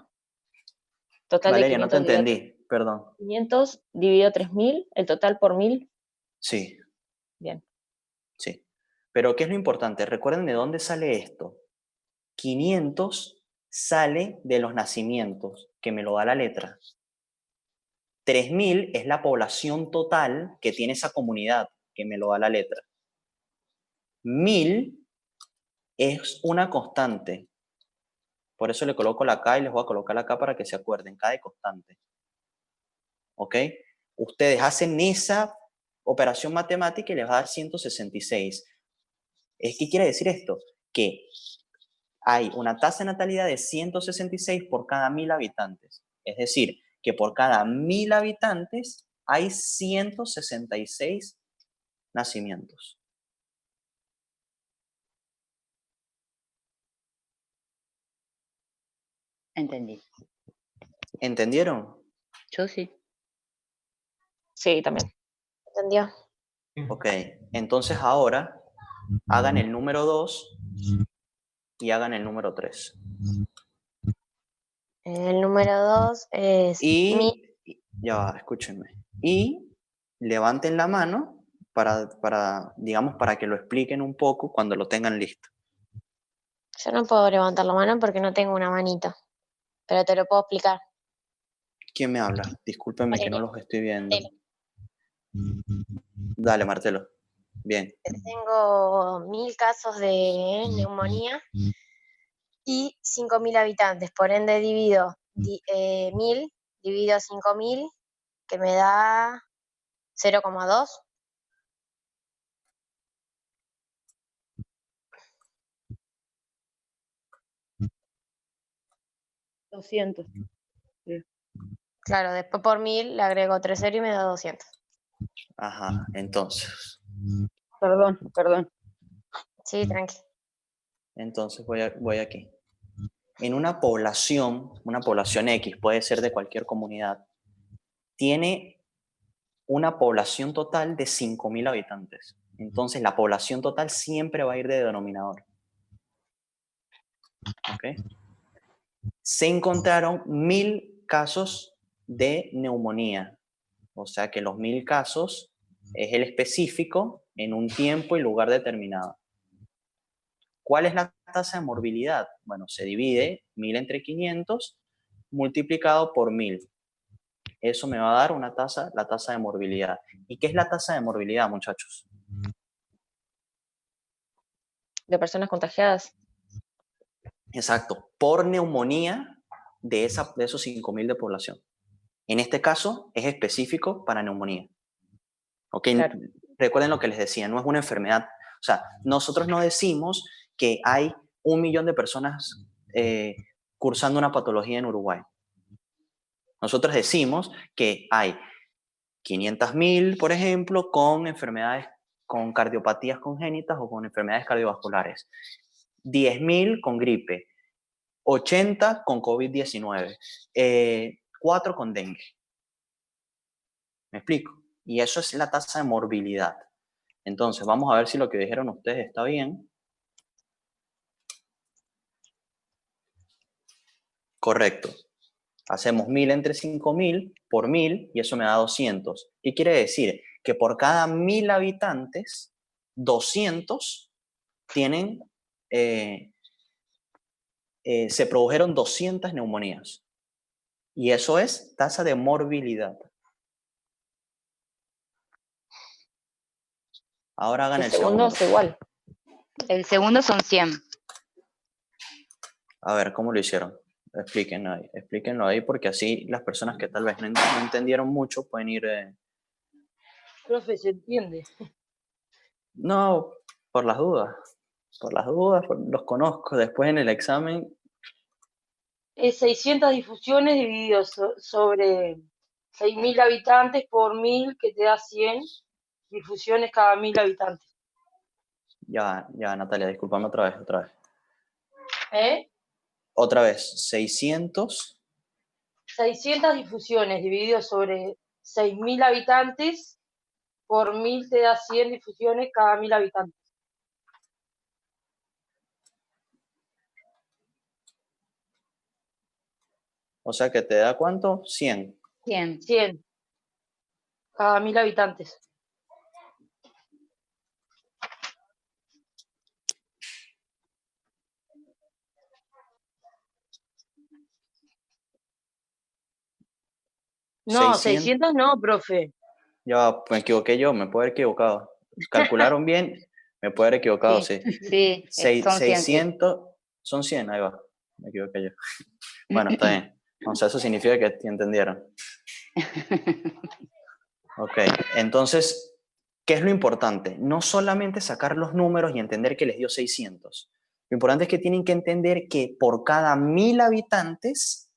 Total Valeria, de no te 500 dividido, entendí, perdón. 500 dividido 3000, el total por 1000. Sí, Bien. sí. Pero ¿qué es lo importante? Recuerden de dónde sale esto. 500 sale de los nacimientos, que me lo da la letra. 3.000 es la población total que tiene esa comunidad, que me lo da la letra. 1000 es una constante. Por eso le coloco la K y les voy a colocar la K para que se acuerden. K de constante. ¿Ok? Ustedes hacen esa operación matemática y les va a dar 166. ¿Qué quiere decir esto? Que hay una tasa de natalidad de 166 por cada 1000 habitantes. Es decir, que por cada 1000 habitantes hay 166 nacimientos. Entendí. ¿Entendieron? Yo sí. Sí, también. ¿Entendió? Ok, entonces ahora hagan el número 2 y hagan el número 3. El número 2 es ya va, escúchenme. Y levanten la mano digamos, para que lo expliquen un poco cuando lo tengan listo. Yo no puedo levantar la mano porque no tengo una manita, pero te lo puedo explicar. ¿Quién me habla? Discúlpenme que no Valeria, los estoy viendo. Martelo. Dale, Martelo. Bien. Tengo 1000 casos de neumonía y 5000 habitantes. Por ende, divido 1000, divido 5000, que me da 0,2. $200. Claro, después por 1000 le agrego 3 ceros y me da 200. Ajá, entonces. Perdón. Sí, tranqui. Entonces voy aquí. En una población X, puede ser de cualquier comunidad, tiene una población total de 5.000 habitantes. Entonces la población total siempre va a ir de denominador. ¿Ok? Se encontraron 1000 casos de neumonía. O sea que los 1000 casos es el específico en un tiempo y lugar determinado. ¿Cuál es la tasa de morbilidad? Bueno, se divide 1000 entre 500 multiplicado por 1000. Eso me va a dar la tasa de morbilidad. ¿Y qué es la tasa de morbilidad, muchachos? ¿De personas contagiadas? Exacto, por neumonía de esos 5.000 de población. En este caso es específico para neumonía. ¿Ok? Claro. Recuerden lo que les decía, no es una enfermedad O sea, nosotros no decimos que hay 1 millón de personas cursando una patología en Uruguay. Nosotros decimos que hay 500.000, por ejemplo, con enfermedades, con cardiopatías congénitas o con enfermedades cardiovasculares. 10.000 con gripe. 80 con COVID-19. 4 con dengue. ¿Me explico? Y eso es la tasa de morbilidad. Entonces, vamos a ver si lo que dijeron ustedes está bien. Correcto. Hacemos 1000 entre 5000 por 1000 y eso me da 200. ¿Qué quiere decir? Que por cada 1000 habitantes, 200 tienen, se produjeron 200 neumonías. Y eso es tasa de morbilidad. Ahora hagan el segundo. Es igual. El segundo son 100. A ver, ¿cómo lo hicieron? Explíquenlo ahí porque así las personas que tal vez no entendieron mucho pueden ir... Profe, ¿se entiende? No, por las dudas. Los conozco. Después en el examen... 600 difusiones divididos sobre 6.000 habitantes por 1000, que te da 100 difusiones cada 1000 habitantes. Ya, Natalia, discúlpame otra vez. ¿Eh? Otra vez, 600 difusiones divididos sobre 6.000 habitantes por 1000 te da 100 difusiones cada 1000 habitantes. O sea que te da ¿cuánto? 100. 100 cada 1000 habitantes. No, 600 no, profe. Ya, me equivoqué yo, me puedo haber equivocado. ¿Calcularon bien? Me puedo haber equivocado, sí. Sí, son 600, son 100, ahí va. Me equivoqué yo. Bueno, está bien. O sea, eso significa que entendieron. Ok, entonces, ¿qué es lo importante? No solamente sacar los números y entender que les dio 600. Lo importante es que tienen que entender que por cada 1000 habitantes,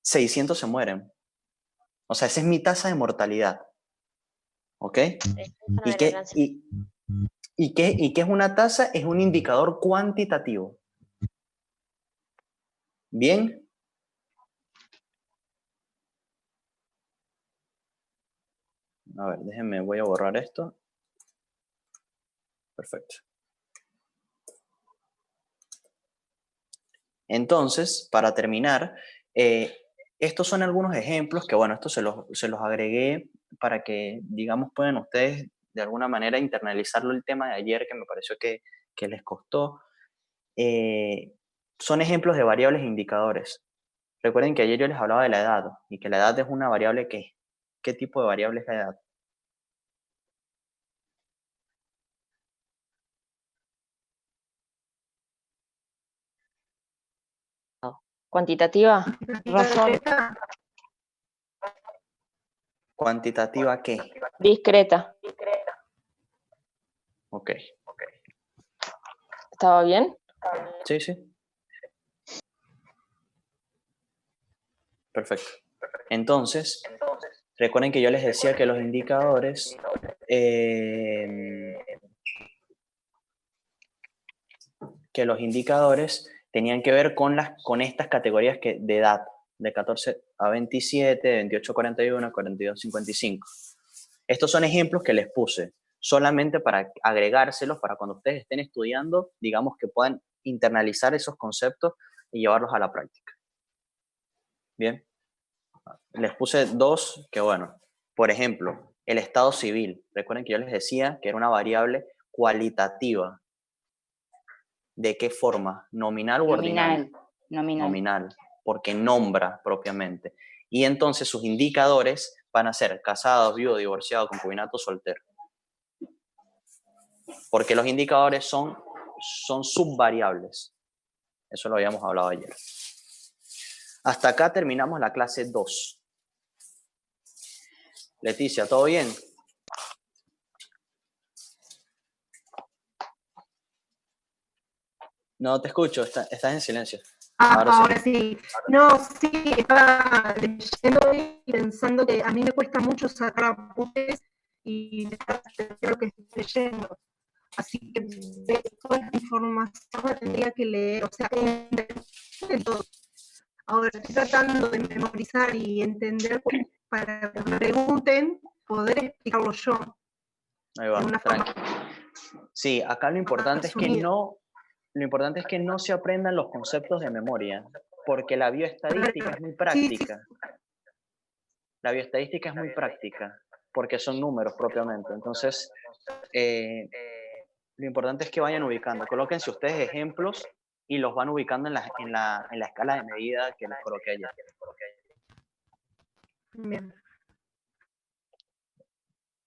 600 se mueren. O sea, esa es mi tasa de mortalidad. ¿Ok? ¿Y qué es una tasa? Es un indicador cuantitativo. ¿Bien? A ver, déjenme, voy a borrar esto. Perfecto. Entonces, para terminar, estos son algunos ejemplos que, bueno, estos se los agregué para que, digamos, puedan ustedes de alguna manera internalizarlo el tema de ayer que me pareció que les costó. Son ejemplos de variables e indicadores. Recuerden que ayer yo les hablaba de la edad y que la edad es una variable que, ¿qué tipo de variable es la edad? Cuantitativa. Razón. ¿Cuantitativa qué? Discreta. Ok. ¿Estaba bien? Sí, sí. Perfecto. Entonces, recuerden que yo les decía que los indicadores tenían que ver con estas categorías de edad, de 14 a 27, de 28 a 41, 42 a 55. Estos son ejemplos que les puse, solamente para agregárselos para cuando ustedes estén estudiando, digamos que puedan internalizar esos conceptos y llevarlos a la práctica. Bien. Les puse dos que, bueno, por ejemplo, el estado civil. Recuerden que yo les decía que era una variable cualitativa. ¿De qué forma? ¿Nominal o ordinal? Nominal, porque nombra propiamente. Y entonces sus indicadores van a ser casado, viudo, divorciado, concubinato, soltero. Porque los indicadores son subvariables. Eso lo habíamos hablado ayer. Hasta acá terminamos la clase 2. Leticia, ¿todo bien? No te escucho, estás en silencio. Ahora sí. No, sí, estaba leyendo y pensando que a mí me cuesta mucho sacar apuntes y lo que estoy leyendo. Así que toda esta información la tendría que leer, o sea, entender todo. Ahora estoy tratando de memorizar y entender para que me pregunten, poder explicarlo yo. Ahí va, tranqui. Sí, acá lo importante es que no se aprendan los conceptos de memoria, porque la bioestadística es muy práctica. La bioestadística es muy práctica, porque son números propiamente. Entonces, lo importante es que vayan ubicando. Colóquense ustedes ejemplos y los van ubicando en la escala de medida que les coloqué ayer. Bien.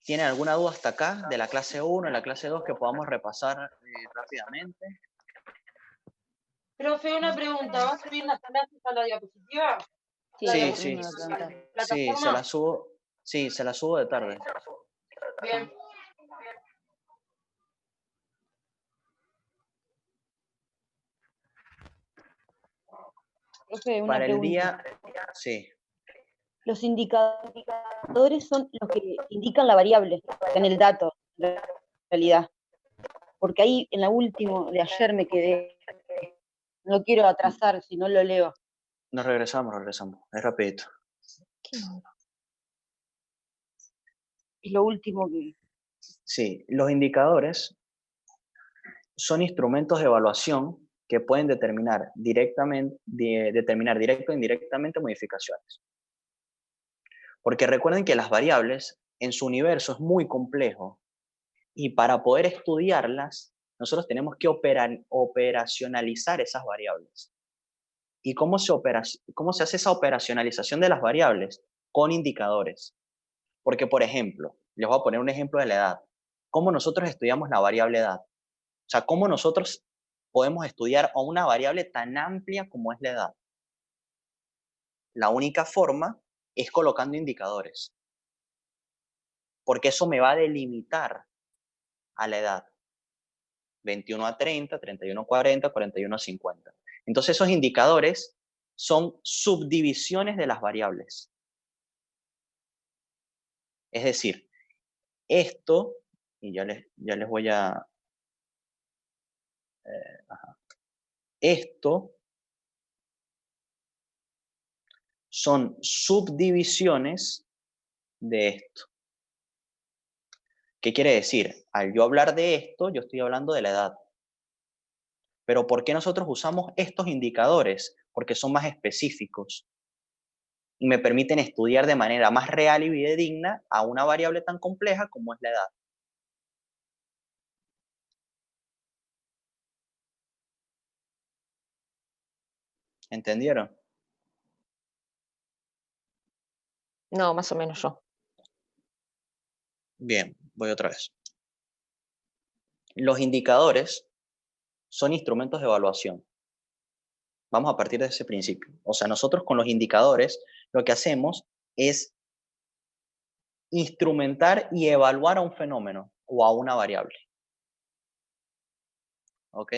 ¿Tienen alguna duda hasta acá de la clase 1, de la clase 2 que podamos repasar rápidamente? Profe, una pregunta, ¿va a subir las clases a la diapositiva? Sí, sí. Sí, se la subo de tarde. Bien. Profe, una Para el pregunta. día, sí. Los indicadores son los que indican la variable en el dato, en realidad. Porque ahí en la última de ayer me quedé. No quiero atrasar, si no lo leo. Nos regresamos. Es rapidito. Es lo último que... Sí, los indicadores son instrumentos de evaluación que pueden determinar directo o indirectamente modificaciones. Porque recuerden que las variables en su universo es muy complejo y para poder estudiarlas, nosotros tenemos que operacionalizar esas variables. ¿Y cómo se hace esa operacionalización de las variables? Con indicadores. Porque, por ejemplo, les voy a poner un ejemplo de la edad. ¿Cómo nosotros estudiamos la variable edad? O sea, ¿cómo nosotros podemos estudiar a una variable tan amplia como es la edad? La única forma es colocando indicadores. Porque eso me va a delimitar a la edad. 21 a 30, 31 a 40, 41 a 50. Entonces esos indicadores son subdivisiones de las variables. Es decir, esto, y ya les voy a... Esto son subdivisiones de esto. ¿Qué quiere decir? Al yo hablar de esto, yo estoy hablando de la edad. Pero ¿por qué nosotros usamos estos indicadores? Porque son más específicos y me permiten estudiar de manera más real y fidedigna a una variable tan compleja como es la edad. ¿Entendieron? No, más o menos yo. Bien, voy otra vez. Los indicadores son instrumentos de evaluación. Vamos a partir de ese principio. O sea, nosotros con los indicadores lo que hacemos es instrumentar y evaluar a un fenómeno o a una variable. ¿Ok?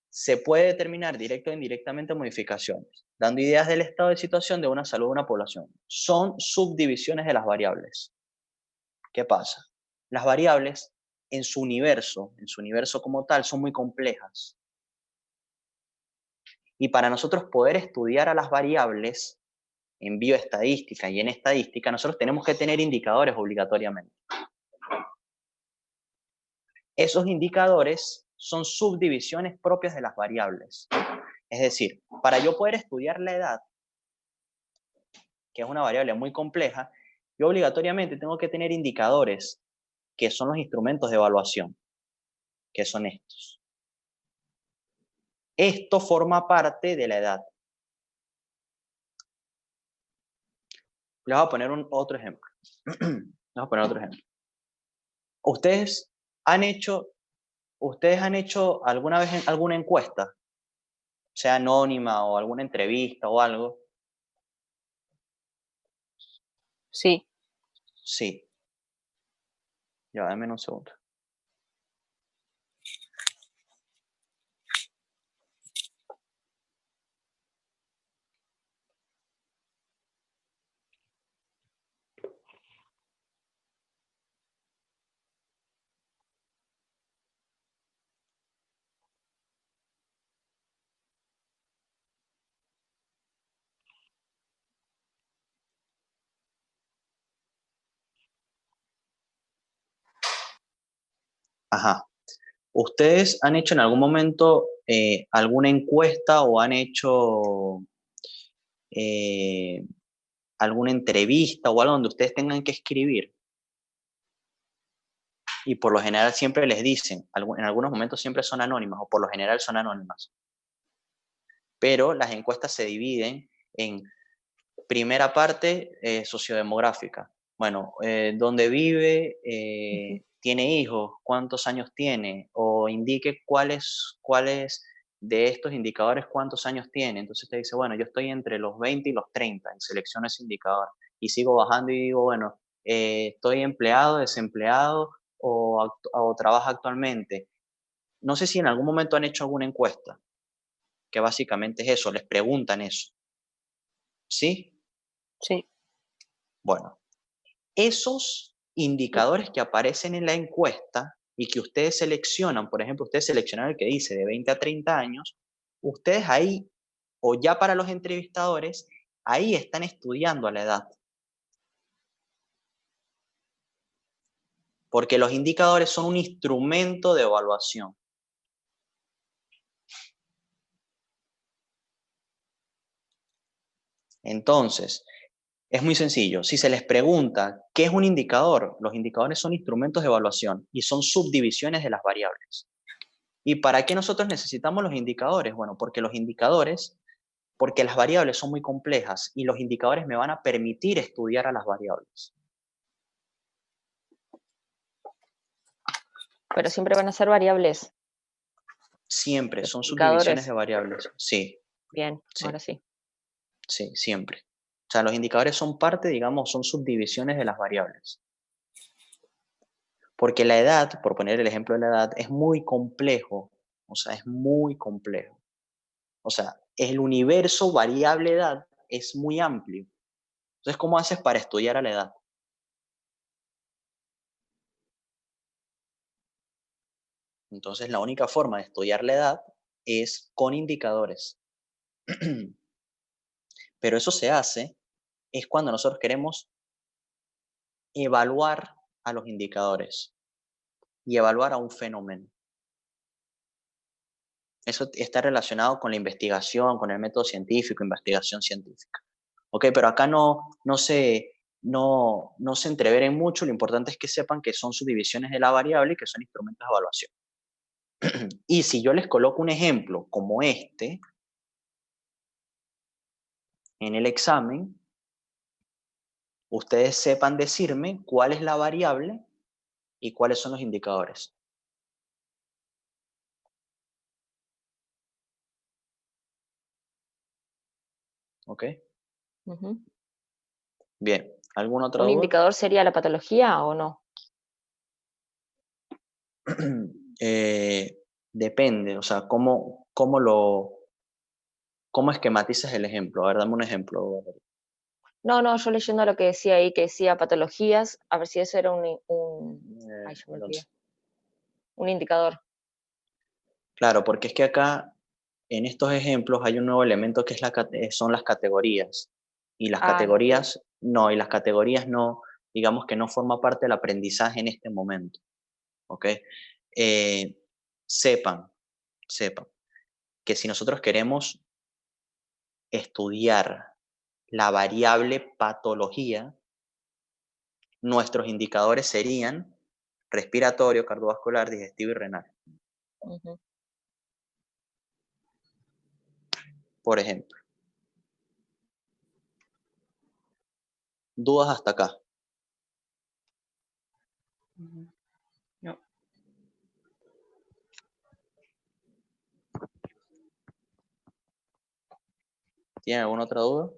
Se puede determinar directo o indirectamente modificaciones, dando ideas del estado de situación de una salud de una población. Son subdivisiones de las variables. ¿Qué pasa? Las variables en su universo como tal, son muy complejas. Y para nosotros poder estudiar a las variables en bioestadística y en estadística, nosotros tenemos que tener indicadores obligatoriamente. Esos indicadores son subdivisiones propias de las variables. Es decir, para yo poder estudiar la edad, que es una variable muy compleja, yo obligatoriamente tengo que tener indicadores, que son los instrumentos de evaluación, que son estos. Esto forma parte de la edad. Les voy a poner otro ejemplo. ¿Ustedes han hecho alguna vez alguna encuesta, sea anónima o alguna entrevista o algo? Sí. Sí. Ya, dame un segundo. Ajá. ¿Ustedes han hecho en algún momento alguna encuesta o han hecho alguna entrevista o algo donde ustedes tengan que escribir? Y por lo general siempre les dicen, en algunos momentos siempre son anónimas o por lo general son anónimas. Pero las encuestas se dividen en primera parte sociodemográfica. Bueno, ¿dónde vive? ¿Tiene hijos? ¿Cuántos años tiene? O indique cuáles de estos indicadores cuántos años tiene. Entonces te dice, bueno, yo estoy entre los 20 y los 30 y selecciono ese indicador. Y sigo bajando y digo, bueno, estoy empleado, desempleado o trabaja actualmente. No sé si en algún momento han hecho alguna encuesta, que básicamente es eso, les preguntan eso. ¿Sí? Sí. Bueno, esos indicadores que aparecen en la encuesta y que ustedes seleccionan, por ejemplo, ustedes seleccionan el que dice de 20 a 30 años, ustedes ahí, o ya para los entrevistadores, ahí están estudiando a la edad. Porque los indicadores son un instrumento de evaluación. Entonces, es muy sencillo. Si se les pregunta qué es un indicador, los indicadores son instrumentos de evaluación y son subdivisiones de las variables. ¿Y para qué nosotros necesitamos los indicadores? Bueno, porque las variables son muy complejas y los indicadores me van a permitir estudiar a las variables. Pero siempre van a ser variables. Siempre, son Indicadores. subdivisiones de variables. Sí. Bien, Sí. ahora sí. Sí, siempre. O sea, los indicadores son parte, digamos, son subdivisiones de las variables. Porque la edad, por poner el ejemplo de la edad, es muy complejo. O sea, es muy complejo. O sea, el universo variable edad es muy amplio. Entonces, ¿cómo haces para estudiar a la edad? Entonces, la única forma de estudiar la edad es con indicadores. Pero eso se hace es cuando nosotros queremos evaluar a los indicadores y evaluar a un fenómeno. Eso está relacionado con la investigación, con el método científico, investigación científica. ¿Ok? Pero acá no se entreveren mucho, lo importante es que sepan que son subdivisiones de la variable y que son instrumentos de evaluación. Y si yo les coloco un ejemplo como este en el examen, ustedes sepan decirme cuál es la variable y cuáles son los indicadores. ¿Ok? Bien, ¿alguna otra ¿Un duda? indicador sería la patología o no? Depende, o sea, ¿cómo esquematizas el ejemplo? A ver, dame un ejemplo. No, yo leyendo lo que decía ahí, que decía patologías, a ver si eso era un indicador. Claro, porque es que acá, en estos ejemplos, hay un nuevo elemento que son las categorías. Y las categorías no, digamos que no forma parte del aprendizaje en este momento. ¿Ok? Sepan que si nosotros queremos estudiar la variable patología, nuestros indicadores serían respiratorio, cardiovascular, digestivo y renal. Por ejemplo. ¿Dudas hasta acá? No. ¿Tienen alguna otra duda?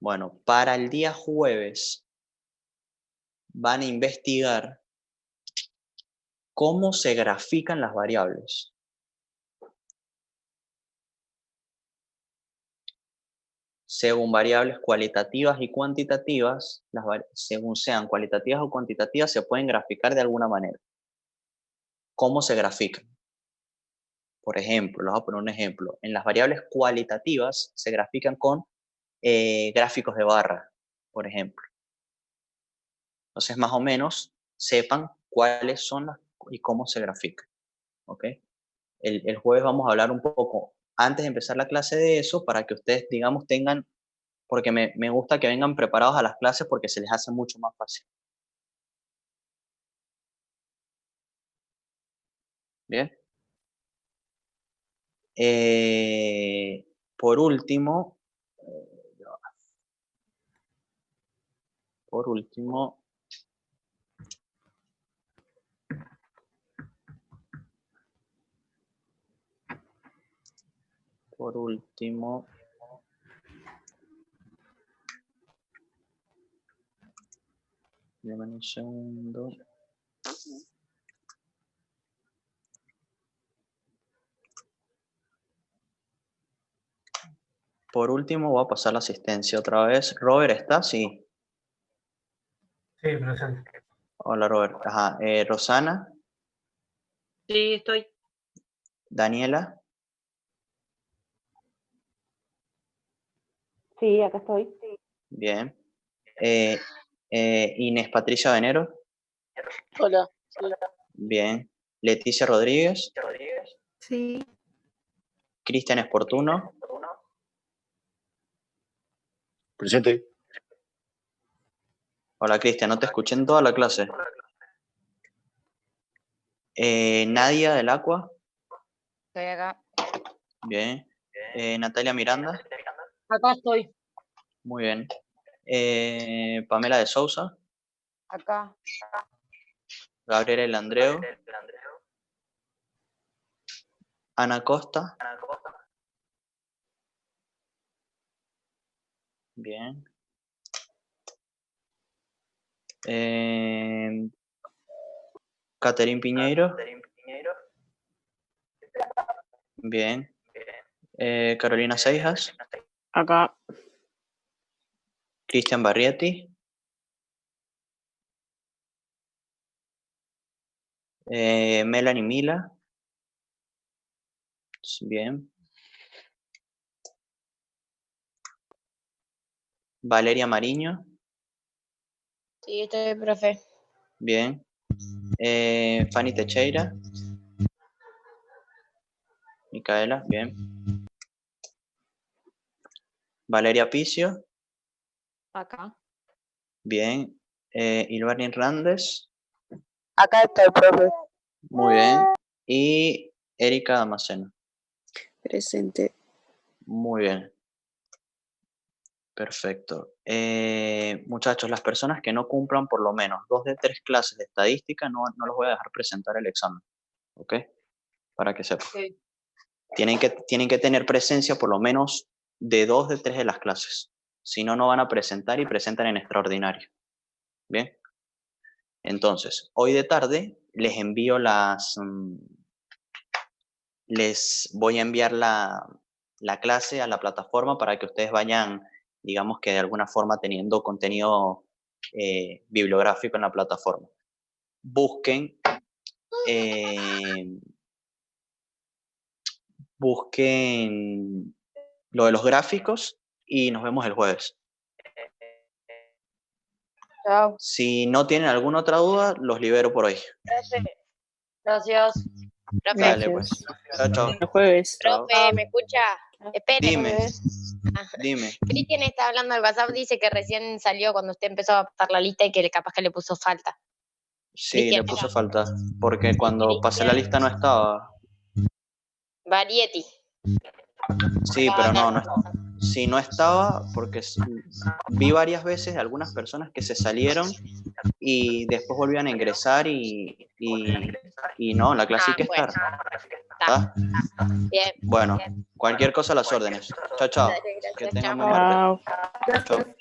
Bueno, para el día jueves van a investigar cómo se grafican las variables. Según variables cualitativas y cuantitativas, según sean cualitativas o cuantitativas, se pueden graficar de alguna manera. ¿Cómo se grafican? Por ejemplo, les voy a poner un ejemplo. En las variables cualitativas se grafican con gráficos de barra, por ejemplo. Entonces, más o menos, sepan cuáles son las y cómo se grafican. ¿Ok? El jueves vamos a hablar un poco, antes de empezar la clase, de eso, para que ustedes, digamos, tengan, porque me gusta que vengan preparados a las clases porque se les hace mucho más fácil. Bien. Por último, dame un segundo. Por último, voy a pasar la asistencia otra vez. Robert, ¿está? Sí. Sí, presente. Hola, Robert. Ajá. Rosana. Sí, estoy. Daniela. Sí, acá estoy. Bien. Inés Patricia Venero. Hola. Bien. Leticia Rodríguez. Sí. Cristian Esportuno. Presente. Hola, Cristian. No te escuché en toda la clase. Nadia del Aqua. Estoy acá. Bien. Natalia Miranda. Acá estoy. Muy bien. Pamela de Sousa. Acá. Gabriela El Andreu. Ana Costa. Bien. Caterín Piñeiro. Bien. Carolina Seijas. Acá. Cristian Barrietti. Melanie Mila. Bien. Valeria Mariño. Sí, estoy, profe. Bien. Fanny Techeira. Micaela, bien. Valeria Picio. Acá. Bien. Ilvani Hernández. Acá estoy, profe. Muy bien. Y Erika Damasceno. Presente. Muy bien. Perfecto. Muchachos, las personas que no cumplan por lo menos 2 de 3 clases de estadística, no los voy a dejar presentar el examen. ¿Ok? Para que sepan. Okay. Tienen que tener presencia por lo menos de 2 de 3 de las clases. Si no, no van a presentar y presentan en extraordinario. Bien. Entonces, hoy de tarde les envío les voy a enviar la clase a la plataforma para que ustedes vayan, digamos que de alguna forma teniendo contenido bibliográfico en la plataforma. Busquen lo de los gráficos y nos vemos el jueves. Chao. Si no tienen alguna otra duda, los libero por hoy. Gracias. Profe, Dale, pues. Chao, chao. El jueves. profe, ¿me escucha? Espere. Dime. Cristian está hablando al WhatsApp, dice que recién salió cuando usted empezó a pasar la lista y que capaz que le puso falta. Sí, Cristian, le puse falta, porque cuando pasé la lista no estaba. Varietti. Sí, pero no, sí, no estaba, porque vi varias veces algunas personas que se salieron y después volvían a ingresar y no, la clase hay que estar. ¿Está? Bien. Bueno, cualquier cosa a las órdenes. Chao, chao. Dale, gracias, Que tengan chao. buen martes. Chao. Chao.